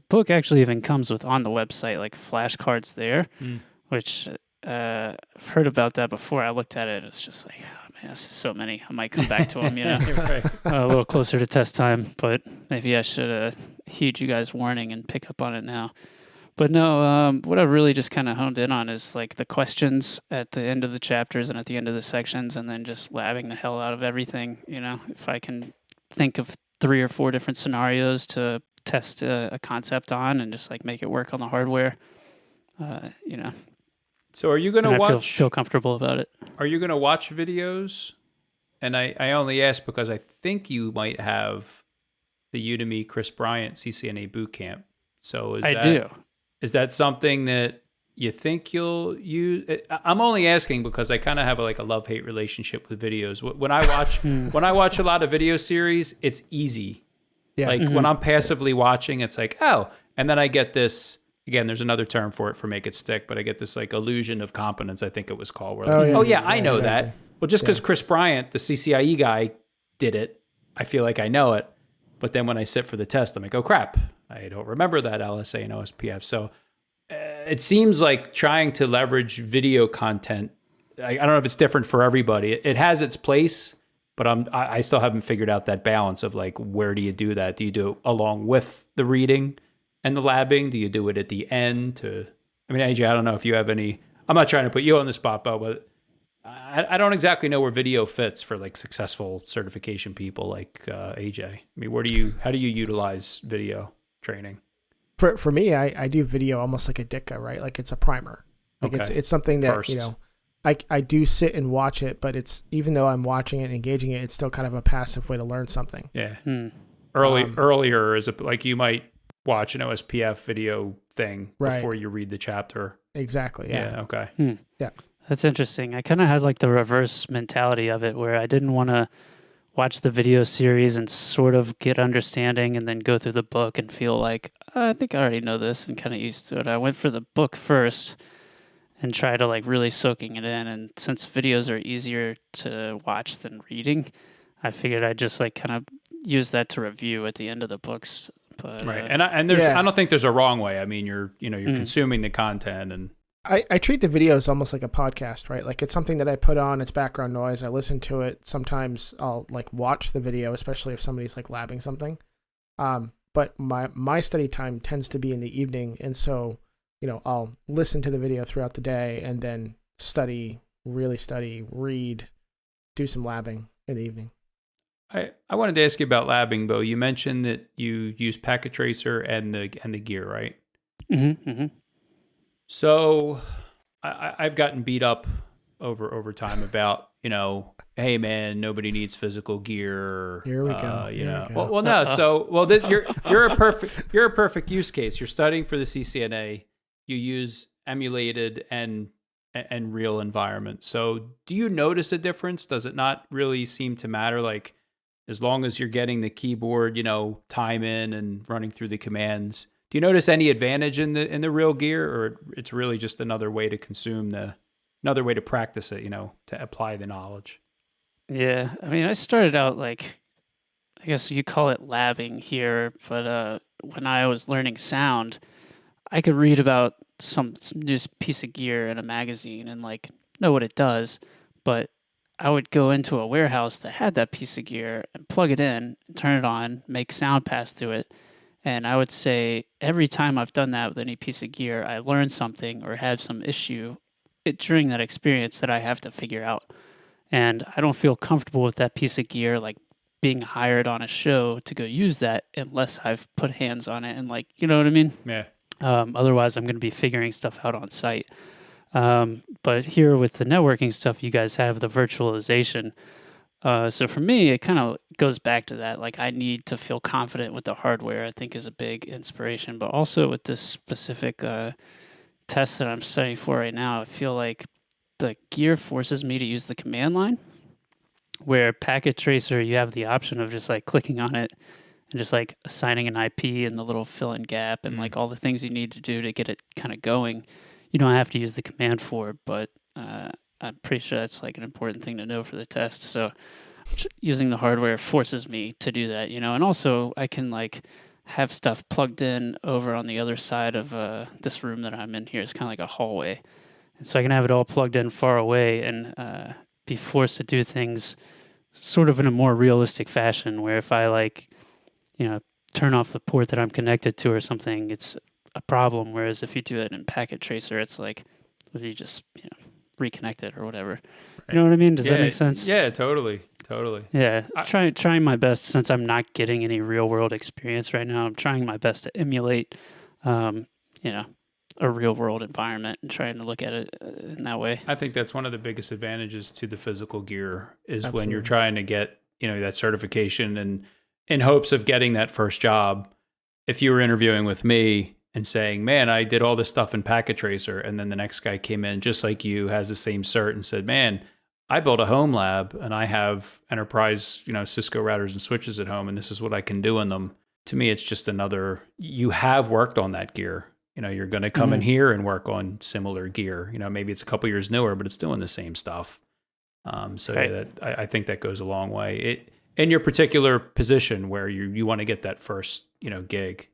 book actually even comes with on the website like flashcards there, which I've heard about that before. I looked at it. It's just like, oh man, this is so many. I might come back to them, Right. A little closer to test time. But maybe I should heed you guys' warning and pick up on it now. But no, what I've really just kind of honed in on is like the questions at the end of the chapters and at the end of the sections, and then just labbing the hell out of everything. If I can think of 3 or 4 different scenarios to test a concept on and just like make it work on the hardware, So are you going to and I watch? feel comfortable about it. Are you going to watch videos? And I only ask because I think you might have the Udemy Chris Bryant CCNA bootcamp. So I do. Is that something that you think you'll use? I'm only asking because I kind of have like a love-hate relationship with videos. When I watch when I watch a lot of video series, it's easy. Yeah. Like when I'm passively watching, it's like, oh, and then I get this. Again, there's another term for it for make it stick, but I get this like illusion of competence, I think it was called. Where like, I know exactly. that. Well, just because Chris Bryant, the CCIE guy, did it, I feel like I know it. But then when I sit for the test, I'm like, oh crap, I don't remember that LSA and OSPF. So it seems like trying to leverage video content. I don't know if it's different for everybody. It has its place, but I still haven't figured out that balance of like, where do you do that? Do you do it along with the reading and the labbing? Do you do it at the end? I mean, AJ, I don't know if you have any. I'm not trying to put you on the spot, Beau, but I don't exactly know where video fits for like successful certification people like AJ. I mean, how do you utilize video training? For me, I do video almost like a Ditka, right? Like it's a primer. Like it's something that First. I do sit and watch it, but it's, even though I'm watching it and engaging it, it's still kind of a passive way to learn something. Yeah. Earlier is like you might watch an OSPF video thing before you read the chapter. Exactly. Yeah. Okay. Yeah. That's interesting. I kind of had like the reverse mentality of it where I didn't want to watch the video series and sort of get understanding and then go through the book and feel like, I think I already know this and kind of used to it. I went for the book first and try to like really soaking it in. And since videos are easier to watch than reading, I figured I'd just like kind of use that to review at the end of the books. But, right. And there's, I don't think there's a wrong way. I mean, you're consuming the content, and I treat the videos almost like a podcast, right? Like it's something that I put on, it's background noise. I listen to it. Sometimes I'll like watch the video, especially if somebody's like labbing something. But my study time tends to be in the evening. And so, I'll listen to the video throughout the day and then really study, read, do some labbing in the evening. I wanted to ask you about labbing, Beau. You mentioned that you use Packet Tracer and the gear, right? Mm-hmm. Mm-hmm. So I've gotten beat up over time about, hey man, nobody needs physical gear. Here we go. Well, no. So, you're a perfect use case. You're studying for the CCNA. You use emulated and real environment. So do you notice a difference? Does it not really seem to matter? Like, as long as you're getting the keyboard, time in and running through the commands, do you notice any advantage in the real gear, or it's really just another way to another way to practice it, to apply the knowledge? Yeah. I mean, I started out like, I guess you call it labbing here, but when I was learning sound, I could read about some new piece of gear in a magazine and like know what it does, but I would go into a warehouse that had that piece of gear and plug it in, and turn it on, make sound pass through it. And I would say every time I've done that with any piece of gear, I learn something or have some issue during that experience that I have to figure out. And I don't feel comfortable with that piece of gear, like being hired on a show to go use that unless I've put hands on it and like, you know what I mean? Yeah. Otherwise, I'm going to be figuring stuff out on site. But here with the networking stuff, you guys have the virtualization. So for me, it kind of goes back to that. Like I need to feel confident with the hardware, I think is a big inspiration. But also with this specific test that I'm studying for right now, I feel like the gear forces me to use the command line, where Packet Tracer, you have the option of just like clicking on it and just like assigning an IP and the little fill in gap and like all the things you need to do to get it kind of going. You don't have to use the command for it, but I'm pretty sure that's like an important thing to know for the test. So using the hardware forces me to do that, and also I can like have stuff plugged in over on the other side of this room that I'm in here. It's kind of like a hallway. And so I can have it all plugged in far away and be forced to do things sort of in a more realistic fashion, where if I like, turn off the port that I'm connected to or something, a problem. Whereas if you do it in Packet Tracer, it's like, well, you just, reconnect it or whatever. You know what I mean? Does that make sense? Yeah, totally. Yeah, trying my best, since I'm not getting any real world experience right now. I'm trying my best to emulate, a real world environment and trying to look at it in that way. I think that's one of the biggest advantages to the physical gear is Absolutely. when you're trying to get, that certification and in hopes of getting that first job. If you were interviewing with me and saying, man, I did all this stuff in Packet Tracer, and then the next guy came in just like you, has the same cert, and said, man, I built a home lab and I have enterprise, Cisco routers and switches at home, and this is what I can do in them. To me, it's just another, you have worked on that gear. You're going to come in here and work on similar gear. Maybe it's a couple years newer, but it's doing the same stuff. Right. I think that goes a long way. In your particular position where you want to get that first, gig.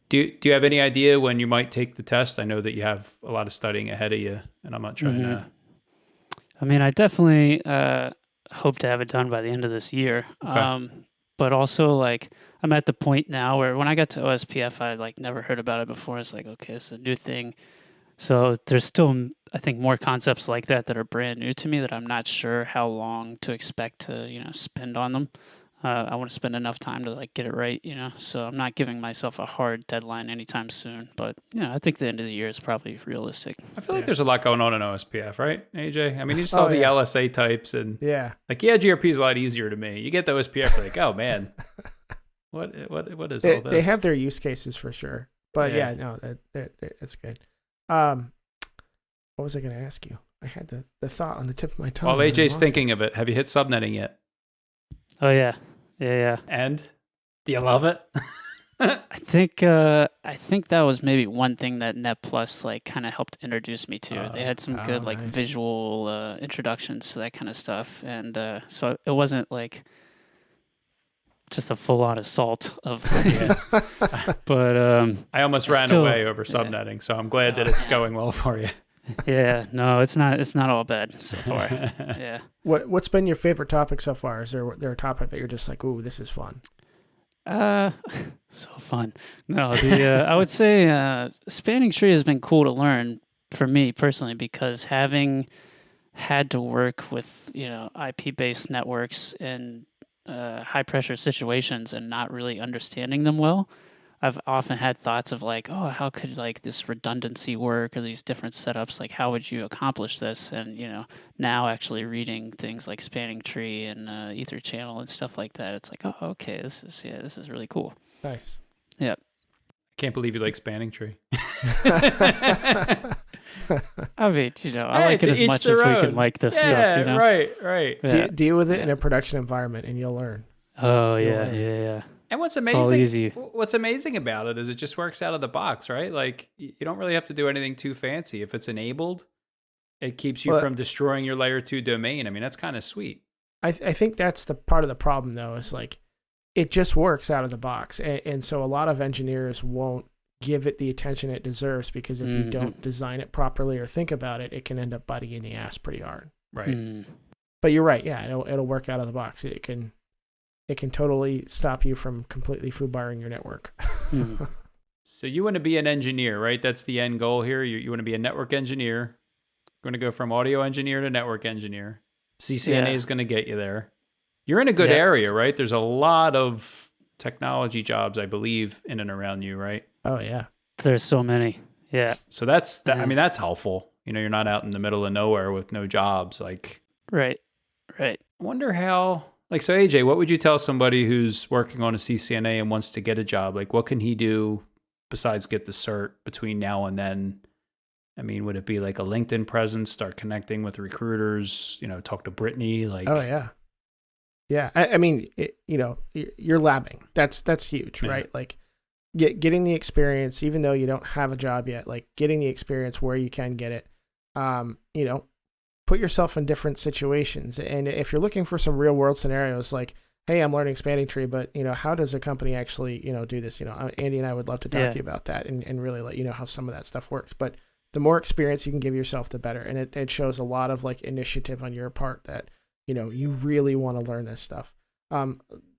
Do you have any idea when you might take the test? I know that you have a lot of studying ahead of you, and I'm not trying to. I mean, I definitely hope to have it done by the end of this year. Okay. But also, like, I'm at the point now where when I got to OSPF, I never heard about it before. It's like, okay, it's a new thing. So there's still, I think, more concepts like that are brand new to me that I'm not sure how long to expect to, spend on them. I want to spend enough time to get it right, So I'm not giving myself a hard deadline anytime soon. But I think the end of the year is probably realistic. I feel like there's a lot going on in OSPF, right, AJ? I mean, you saw the LSA types and GRP is a lot easier to me. You get the OSPF, like, oh man, what is all this? They have their use cases for sure, but that's good. What was I going to ask you? I had the thought on the tip of my tongue. While AJ's thinking of it, have you hit subnetting yet? Oh yeah. Yeah. And do you love it? I think that was maybe one thing that Net Plus kind of helped introduce me to. They had some good nice visual introductions to that kind of stuff, and so it wasn't just a full on assault of. But I almost ran away over subnetting, so I'm glad that it's going well for you. Yeah, no, it's not all bad so far. Yeah. What's been your favorite topic so far? Is there a topic that you're just like, ooh, this is fun? So fun. No, I would say spanning tree has been cool to learn for me personally, because having had to work with IP-based networks in high pressure situations and not really understanding them well, I've often had thoughts of how could this redundancy work, or these different setups, how would you accomplish this? And now actually reading things like spanning tree and ether channel and stuff like that, it's like, oh, okay, this is really cool. Nice. Yeah. Can't believe you like spanning tree. I mean, I like it as much as we can like this stuff. Right. Yeah. Deal with it in a production environment, and you'll learn. Oh yeah. And what's amazing about it is it just works out of the box, right? You don't really have to do anything too fancy. If it's enabled, it keeps you from destroying your layer 2 domain. I mean, that's kind of sweet. I think that's the part of the problem, though, is it just works out of the box. And so a lot of engineers won't give it the attention it deserves, because if you don't design it properly or think about it, it can end up biting you in the ass pretty hard. Right. But you're right. Yeah, it'll work out of the box. It can totally stop you from completely foobarring your network. So you want to be an engineer, right? That's the end goal here. You want to be a network engineer. You're going to go from audio engineer to network engineer. CCNA is going to get you there. You're in a good area, right? There's a lot of technology jobs, I believe, in and around you, right? Oh, yeah. There's so many. Yeah. So that's that's helpful. You're not out in the middle of nowhere with no jobs. Right. I wonder how... so AJ, what would you tell somebody who's working on a CCNA and wants to get a job? What can he do besides get the cert between now and then? I mean, would it be a LinkedIn presence, start connecting with recruiters, talk to Brittany? Oh, yeah. Yeah. I mean, you're labbing. That's huge, right? Getting the experience, even though you don't have a job yet, getting the experience where you can get it, put yourself in different situations. And if you're looking for some real world scenarios, hey, I'm learning spanning tree, but how does a company actually, do this? Andy and I would love to talk to you about that and really let you know how some of that stuff works. But the more experience you can give yourself, the better. And it shows a lot of initiative on your part that, you really want to learn this stuff.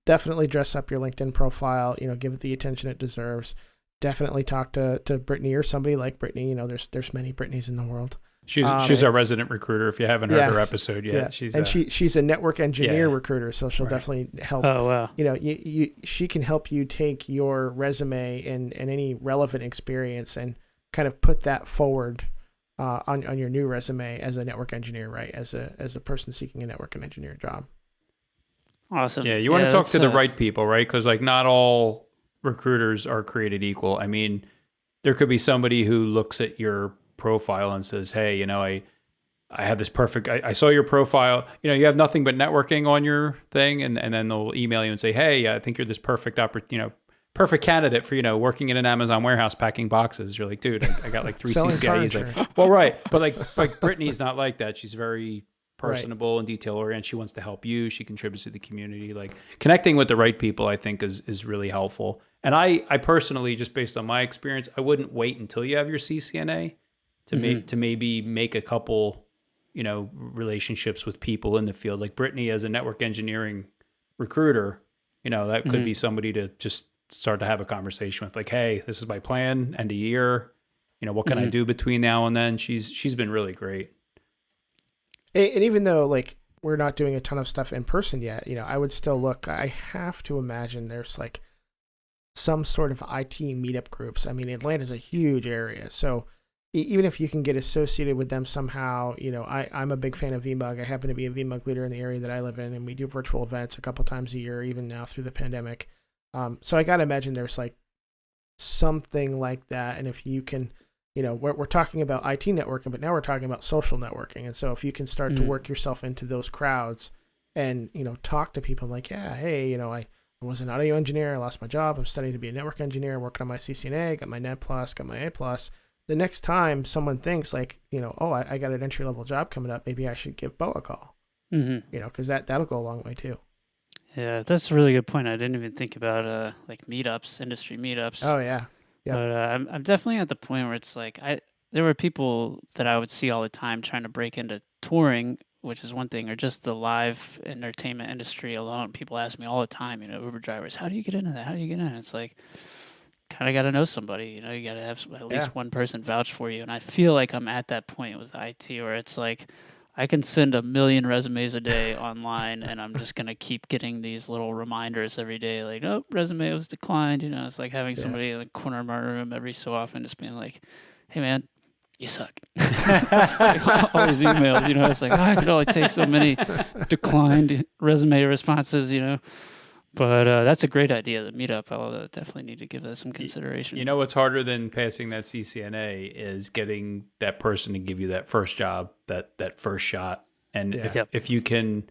Definitely dress up your LinkedIn profile, give it the attention it deserves. definitely talk to Brittany or somebody like Brittany. You know, there's many Brittany's in the world. She's our resident recruiter. If you haven't heard her episode yet, she's a network engineer recruiter, so she'll definitely help. Oh wow! You know, she can help you take your resume and any relevant experience and kind of put that forward on your new resume as a network engineer, right? As a person seeking a network and engineer job. Awesome. Yeah, you want to talk to the right people, right? Because like not all recruiters are created equal. I mean, there could be somebody who looks at your profile and says, hey, you know, I have this perfect, I saw your profile, you know, you have nothing but networking on your thing. And then they'll email you and say, hey, I think you're this perfect candidate for, you know, working in an Amazon warehouse packing boxes. You're like, dude, I got like 3 CCIEs. Like, well, right. But like Brittany's not like that. She's very personable and detail oriented. She wants to help you. She contributes to the community. Like connecting with the right people, I think is really helpful. And I personally, just based on my experience, I wouldn't wait until you have your CCNA to maybe make a couple, you know, relationships with people in the field. Like Brittany as a network engineering recruiter, you know, that could be somebody to just start to have a conversation with, like, hey, this is my plan, end of year, you know, what can I do between now and then? She's been really great. And even though like we're not doing a ton of stuff in person yet, you know, I would still look. I have to imagine there's like some sort of IT meetup groups. I mean, Atlanta's a huge area, so even if you can get associated with them somehow, you know, I'm a big fan of VMUG. I happen to be a VMUG leader in the area that I live in, and we do virtual events a couple times a year, even now through the pandemic. So I got to imagine there's like something like that. And if you can, you know, we're talking about IT networking, but now we're talking about social networking. And so if you can start to work yourself into those crowds and, you know, talk to people like, yeah, hey, you know, I was an audio engineer. I lost my job. I'm studying to be a network engineer, working on my CCNA, got my Net Plus, got my A Plus. The next time someone thinks like, you know, oh, I got an entry level job coming up, maybe I should give Beau a call, you know, because that'll go a long way too. Yeah, that's a really good point. I didn't even think about like meetups, industry meetups. Oh yeah. Yep. But I'm definitely at the point where it's like there were people that I would see all the time trying to break into touring, which is one thing, or just the live entertainment industry alone. People ask me all the time, you know, Uber drivers, how do you get into that? How do you get in? It's like, kind of got to know somebody, you know, you got to have at least one person vouch for you. And I feel like I'm at that point with IT where it's like, I can send 1 million resumes a day online and I'm just going to keep getting these little reminders every day. Like, oh, resume was declined. You know, it's like having somebody in the corner of my room every so often just being like, hey man, you suck. Like, all these emails, you know, it's like, oh, I could only take so many declined resume responses, you know. But that's a great idea, the meetup. I'll definitely need to give that some consideration. You know what's harder than passing that CCNA is getting that person to give you that first job, that first shot. And if you can,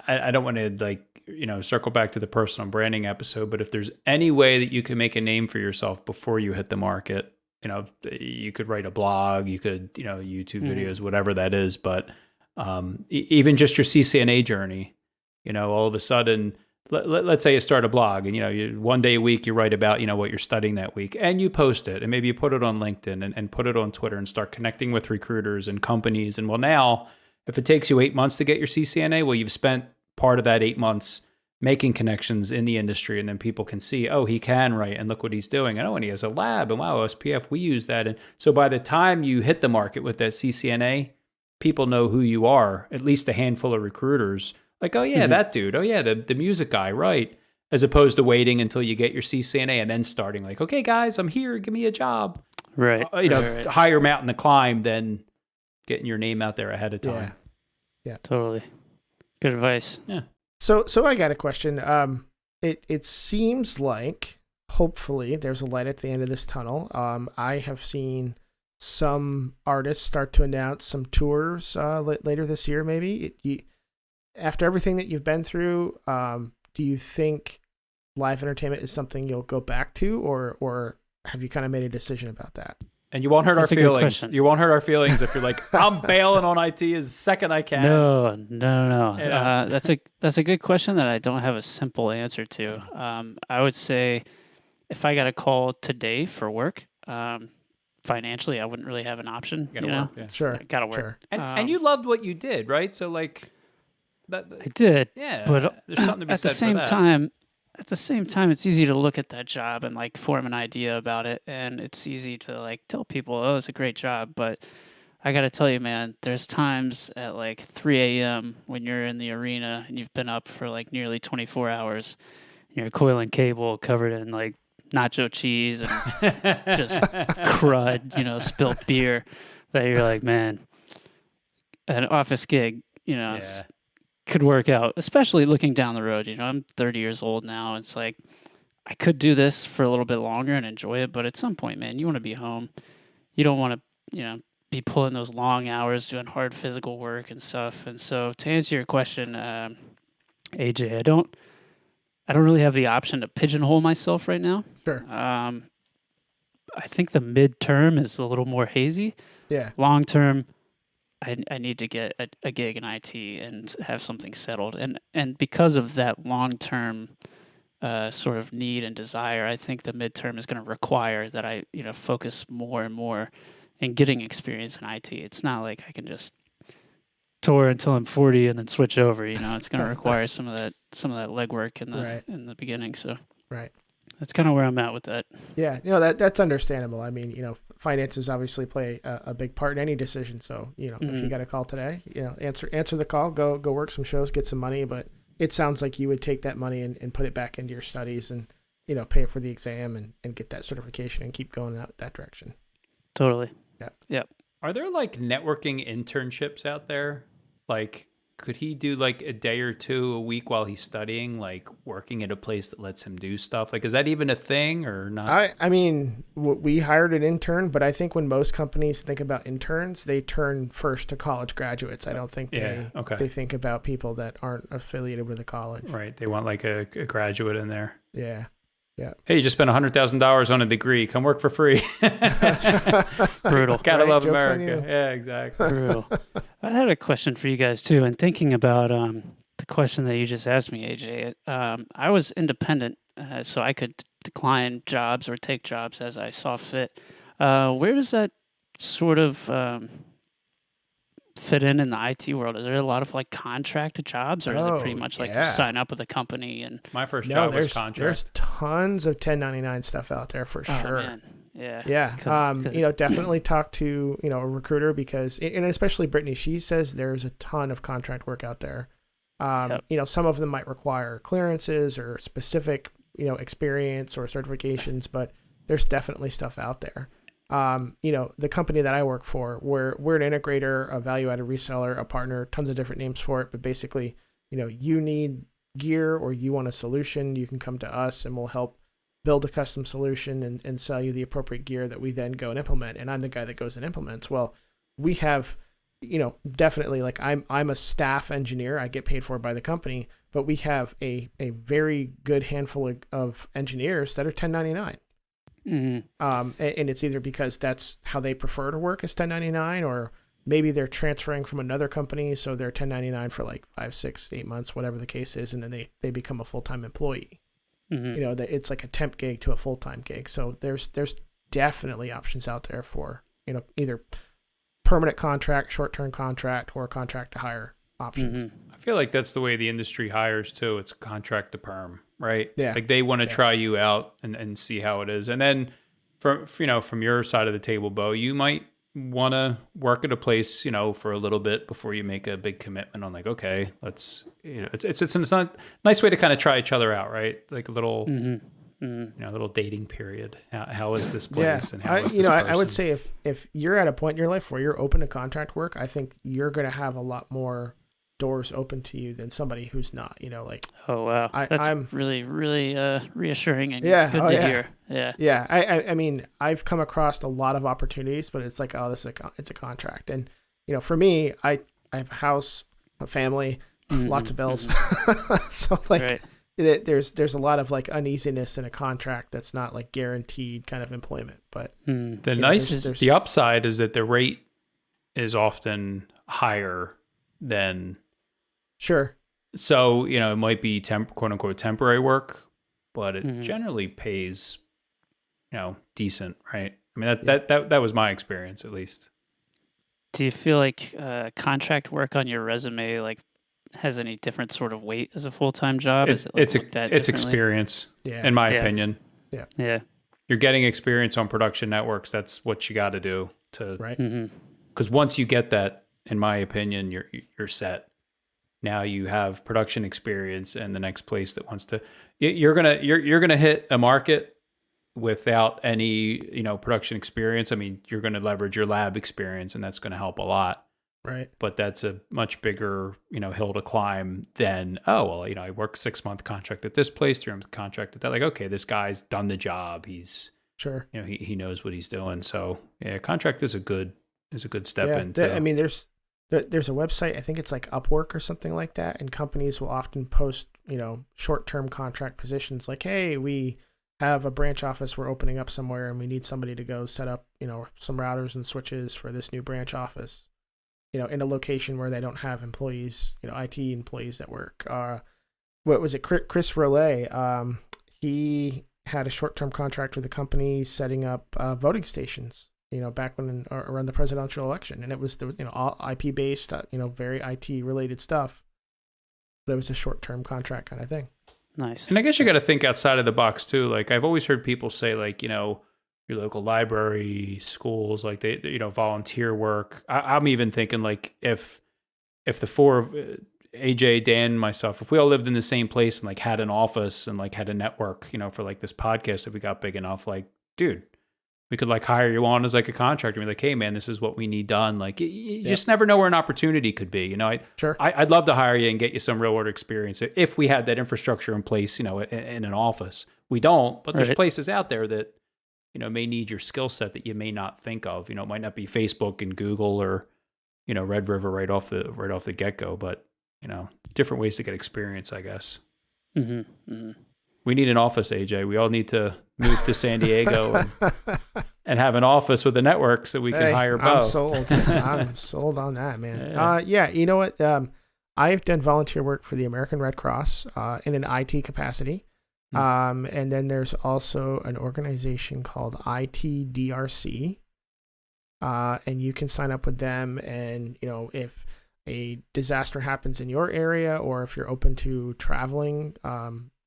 I don't want to like, you know, circle back to the personal branding episode, but if there's any way that you can make a name for yourself before you hit the market, you know, you could write a blog, you could, you know, YouTube videos, whatever that is. But even just your CCNA journey, you know, all of a sudden, let's say you start a blog and, you know, one day a week you write about, you know, what you're studying that week and you post it and maybe you put it on LinkedIn and put it on Twitter and start connecting with recruiters and companies. And well, now if it takes you 8 months to get your CCNA, well, you've spent part of that 8 months making connections in the industry, and then people can see, oh, he can write and look what he's doing. And oh, and he has a lab, and wow, SPF, we use that. And so by the time you hit the market with that CCNA, people know who you are, at least a handful of recruiters. Like, oh yeah, that dude. Oh yeah, the music guy, right? As opposed to waiting until you get your CCNA and then starting like, okay, guys, I'm here. Give me a job. Right. Right. Higher mountain to climb than getting your name out there ahead of time. Yeah. Totally. Good advice. Yeah. So I got a question. It seems like hopefully there's a light at the end of this tunnel. I have seen some artists start to announce some tours later this year. Maybe after everything that you've been through, do you think live entertainment is something you'll go back to, or have you kind of made a decision about that? And you won't hurt our feelings. You won't hurt our feelings if you're like, I'm bailing on IT as second I can. No. You know? That's a good question that I don't have a simple answer to. I would say if I got a call today for work, financially, I wouldn't really have an option. Gotta work. Yeah. Sure. Gotta work. Sure. And you loved what you did, right? So like, I did. Yeah. But there's something to be at said the same for that. time, at the same time, it's easy to look at that job and like form an idea about it, and it's easy to like tell people, "Oh, it's a great job." But I got to tell you, man, there's times at like 3 a.m. when you're in the arena and you've been up for like nearly 24 hours. You're coiling cable covered in like nacho cheese and just crud, spilt beer. That you're like, man, an office gig, Yeah. could work out, especially looking down the road. I'm 30 years old now. It's like I could do this for a little bit longer and enjoy it, but at some point, man, you want to be home. You don't want to, be pulling those long hours doing hard physical work and stuff. And so, to answer your question, AJ, I don't really have the option to pigeonhole myself right now. Sure. I think the midterm is a little more hazy. Yeah. Long term, I need to get a gig in IT and have something settled. And because of that long term sort of need and desire, I think the midterm is going to require that I focus more and more in getting experience in IT. It's not like I can just tour until I'm 40 and then switch over. It's going to require some of that legwork in the beginning. So right. That's kind of where I'm at with that. Yeah, that's understandable. I mean, finances obviously play a big part in any decision. So, if you got a call today, answer the call, go work some shows, get some money. But it sounds like you would take that money and put it back into your studies and, pay for the exam and get that certification and keep going that direction. Totally. Yeah. Yep. Are there like networking internships out there? Like, could he do like a day or two a week while he's studying, like working at a place that lets him do stuff? Like, is that even a thing or not? I mean, we hired an intern, but I think when most companies think about interns, they turn first to college graduates. I don't think they think about people that aren't affiliated with a college. Right. They want like a graduate in there. Yeah. Yeah. Hey, you just spent $100,000 on a degree. Come work for free. Brutal. Gotta Right? love Joke's on America. you. Yeah, exactly. Brutal. I had a question for you guys too. And thinking about the question that you just asked me, AJ, I was independent, so I could decline jobs or take jobs as I saw fit. Where does that sort of fit in the IT world? Is there a lot of like contracted jobs, or is it pretty much like you sign up with a company and? My first job was contract. There's tons of 1099 stuff out there for sure. Man. Yeah. Yeah. Definitely talk to, a recruiter because, and especially Brittany, she says there's a ton of contract work out there. Some of them might require clearances or specific, experience or certifications, but there's definitely stuff out there. The company that I work for, we're an integrator, a value-added reseller, a partner, tons of different names for it. But basically, you need gear or you want a solution, you can come to us and we'll help build a custom solution and sell you the appropriate gear that we then go and implement. And I'm the guy that goes and implements. Well, we have, definitely like I'm a staff engineer. I get paid for by the company, but we have a very good handful of engineers that are 1099. Mm-hmm. And it's either because that's how they prefer to work as 1099, or maybe they're transferring from another company, so they're 1099 for like 5, 6, 8 months, whatever the case is, and then they become a full-time employee. Mm-hmm. It's like a temp gig to a full-time gig. So there's definitely options out there for either permanent contract, short-term contract, or contract to hire options. Mm-hmm. I feel like that's the way the industry hires too. It's contract to perm, right? Yeah. Like they want to try you out and see how it is. And then from your side of the table, Beau, you might want to work at a place, for a little bit before you make a big commitment on like, okay, let's, it's not a nice way to kind of try each other out, right? Like a little, a little dating period. How is this place? And how is this person? I would say if you're at a point in your life where you're open to contract work, I think you're going to have a lot more doors open to you than somebody who's not, Oh, wow. I'm really, really reassuring and good to hear. Yeah. Yeah. I mean, I've come across a lot of opportunities, but it's like, oh, it's a contract. And, for me, I have a house, a family, lots of bills. So like there's a lot of like uneasiness in a contract that's not like guaranteed kind of employment. But the upside is that the rate is often higher than. Sure. So, it might be quote unquote temporary work, but it generally pays, decent, right? I mean, that was my experience at least. Do you feel like contract work on your resume like has any different sort of weight as a full-time job? Is it It's looked at it's differently? experience, Yeah. in my Yeah. opinion. Yeah. You're getting experience on production networks. That's what you got to do Right. because once you get that, in my opinion, you're set. Now you have production experience, and the next place that wants to, you're gonna hit a market without any production experience. I mean, you're gonna leverage your lab experience, and that's gonna help a lot. Right. But that's a much bigger hill to climb than, oh well, I work 6-month contract at this place, 3-month contract at that. Like, okay, this guy's done the job. He's Sure. he knows what he's doing. So yeah, contract is a good step Yeah. into. I mean, there's a website, I think it's like Upwork or something like that, and companies will often post, short-term contract positions like, hey, we have a branch office we're opening up somewhere and we need somebody to go set up, some routers and switches for this new branch office, in a location where they don't have employees, IT employees at work. What was it? Chris Rollet, he had a short-term contract with a company setting up voting stations, back when around the presidential election, and it was all IP based, very IT related stuff, but it was a short-term contract kind of thing. Nice. And I guess you got to think outside of the box too. Like I've always heard people say, like your local library, schools, like they volunteer work. I'm even thinking like if the four of AJ, Dan, myself, if we all lived in the same place and like had an office and like had a network, for like this podcast, if we got big enough, like, dude, we could like hire you on as like a contractor and be like, hey man, this is what we need done. Like you just never know where an opportunity could be. Sure. I'd love to hire you and get you some real world experience if we had that infrastructure in place, in an office. We don't, but there's places out there that, may need your skill set that you may not think of. It might not be Facebook and Google or, Red River right off the get-go, but different ways to get experience, I guess. We need an office, AJ. We all need to move to San Diego and have an office with a network so we can hire Beau. I'm sold. I'm sold on that, man. Yeah. You know what? I've done volunteer work for the American Red Cross in an IT capacity. And then there's also an organization called ITDRC. And you can sign up with them, and if a disaster happens in your area, or if you're open to traveling,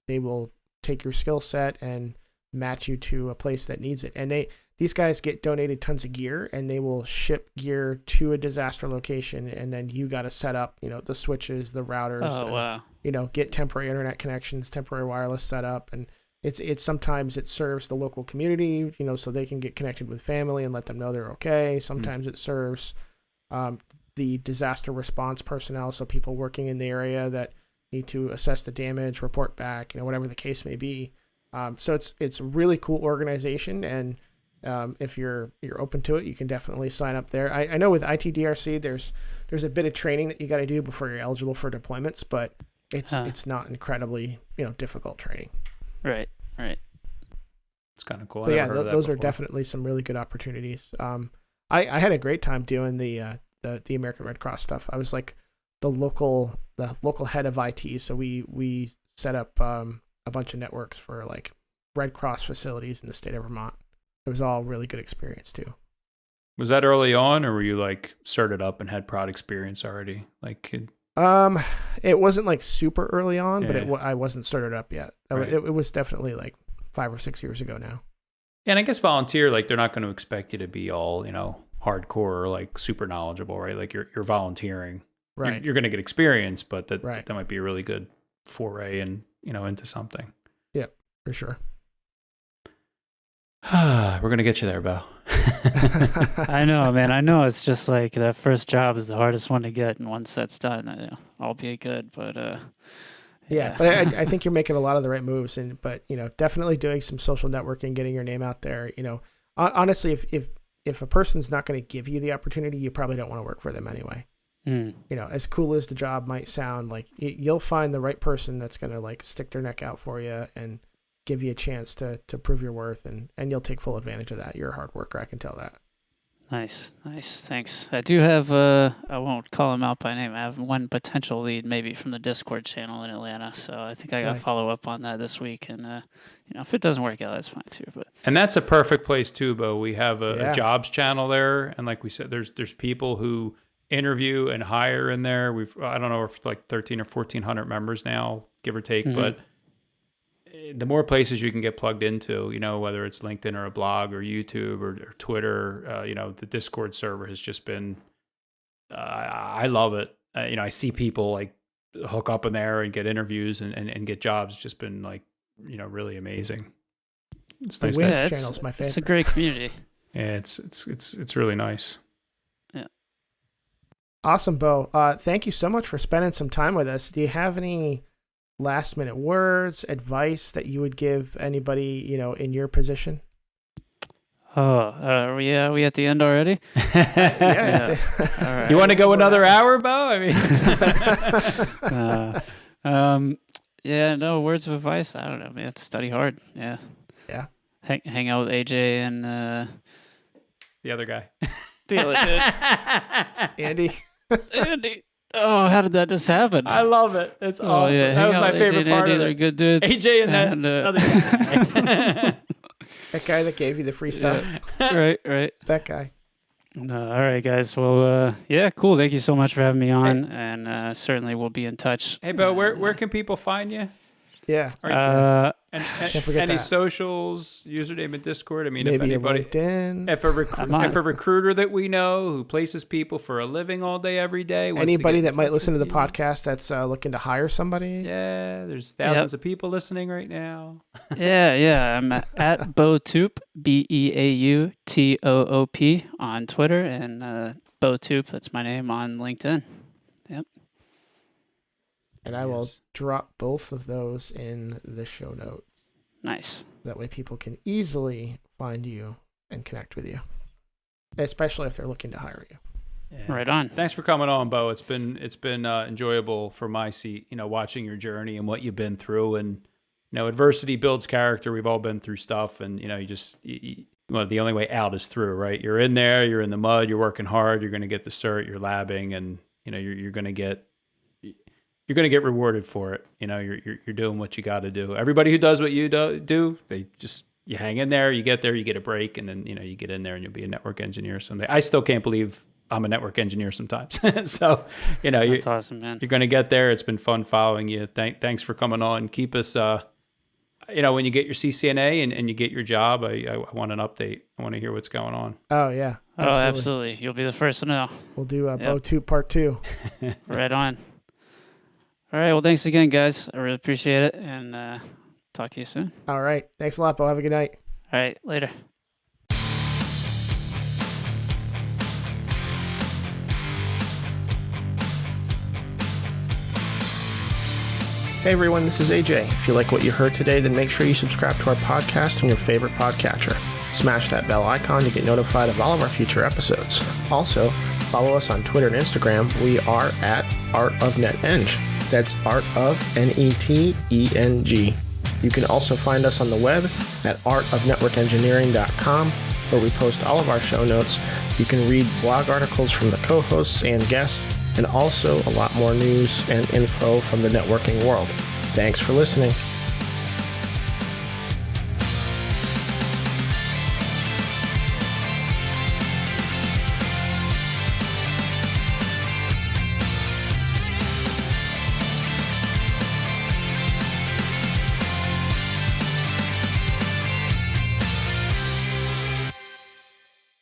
they will take your skill set and match you to a place that needs it. And these guys get donated tons of gear, and they will ship gear to a disaster location, and then you got to set up, the switches, the routers, wow. Get temporary internet connections, temporary wireless set up, and it's sometimes it serves the local community, so they can get connected with family and let them know they're okay. Sometimes it serves the disaster response personnel, so people working in the area that need to assess the damage, report back, whatever the case may be. So it's a really cool organization, and if you're open to it, you can definitely sign up there. I know with ITDRC, there's a bit of training that you got to do before you're eligible for deployments, but it's not incredibly difficult training. Right. It's kind of cool. So yeah, those are definitely some really good opportunities. I had a great time doing the American Red Cross stuff. I was like the local head of IT, so we set up a bunch of networks for like Red Cross facilities in the state of Vermont. It was all really good experience too. Was that early on, or were you like started up and had prod experience already? It wasn't like super early on, but I wasn't started up yet. Right. It was definitely like 5 or 6 years ago now. And I guess volunteer, like they're not going to expect you to be all, hardcore or like super knowledgeable, right? Like you're volunteering, right? You're going to get experience, but that might be a really good foray and into something. Yeah, for sure. We're going to get you there, Beau. I know, man. I know it's just like that first job is the hardest one to get, and once that's done, I'll be good. But yeah, but I think you're making a lot of the right moves, but definitely doing some social networking, getting your name out there. Honestly, if a person's not going to give you the opportunity, you probably don't want to work for them anyway. As cool as the job might sound, like you'll find the right person that's going to like stick their neck out for you and give you a chance to prove your worth, and you'll take full advantage of that. You're a hard worker. I can tell that. Nice. Thanks. I do have, I won't call him out by name. I have one potential lead maybe from the Discord channel in Atlanta. So I think I got to follow up on that this week. And, if it doesn't work out, that's fine too. And that's a perfect place too, Beau. We have a jobs channel there. And like we said, there's people who interview and hire in there. I don't know, if like 13 or 1400 members now, give or take, but the more places you can get plugged into, whether it's LinkedIn or a blog or YouTube or Twitter, the Discord server has just been, I love it. I see people like hook up in there and get interviews and get jobs. It's just been like, really amazing. It's nice. Wins channel's my favorite. It's a great community. Yeah, it's really nice. Yeah. Awesome, Beau. Thank you so much for spending some time with us. Do you have any last minute words, advice that you would give anybody, in your position? Are we at the end already? Yeah. All right. You want to go another hour, Beau? I mean, no words of advice. I don't know, man. Study hard. Yeah. Yeah. Hang out with AJ and the other guy. the other dude. Andy. Oh, how did that just happen? I love it. It's awesome. Yeah. That was my favorite part of They're it. good dudes. AJ and that other guy. That guy that gave you the free stuff. Yeah. Right. That guy. No, all right, guys. Well, cool. Thank you so much for having me on, and certainly we'll be in touch. Hey, Beau, where can people find you? Yeah. Can't forget any socials, username in Discord. I mean, maybe if anybody, LinkedIn. if a recruiter that we know who places people for a living all day, every day, anybody that might listen to the podcast that's looking to hire somebody. Yeah, there's thousands of people listening right now. Yeah. I'm at BeauToop, BeauToop on Twitter, and BeauToop, that's my name, on LinkedIn. Yep. And I will drop both of those in the show notes. Nice. That way people can easily find you and connect with you, especially if they're looking to hire you. Yeah. Right on. Thanks for coming on, Beau. It's been enjoyable for my seat, watching your journey and what you've been through. And, adversity builds character. We've all been through stuff. And, the only way out is through, right? You're in there, you're in the mud, you're working hard, you're going to get the cert, you're labbing, and, you're going to get rewarded for it. You're doing what you got to do. Everybody who does what you do, you hang in there, you get there, you get a break, and then, you get in there and you'll be a network engineer someday. I still can't believe I'm a network engineer sometimes. So, that's awesome, man. You're going to get there. It's been fun following you. Thanks for coming on. Keep us, when you get your CCNA and you get your job, I want an update. I want to hear what's going on. Oh, yeah. Absolutely. You'll be the first to know. We'll do BeauToop Part 2. Right on. All right. Well, thanks again, guys. I really appreciate it. And talk to you soon. All right. Thanks a lot, Beau. Have a good night. All right. Later. Hey, everyone. This is AJ. If you like what you heard today, then make sure you subscribe to our podcast on your favorite podcatcher. Smash that bell icon to get notified of all of our future episodes. Also, follow us on Twitter and Instagram. We are at Art of NetEng. That's Art of NETENG. You can also find us on the web at artofnetworkengineering.com, where we post all of our show notes. You can read blog articles from the co-hosts and guests, and also a lot more news and info from the networking world. Thanks for listening.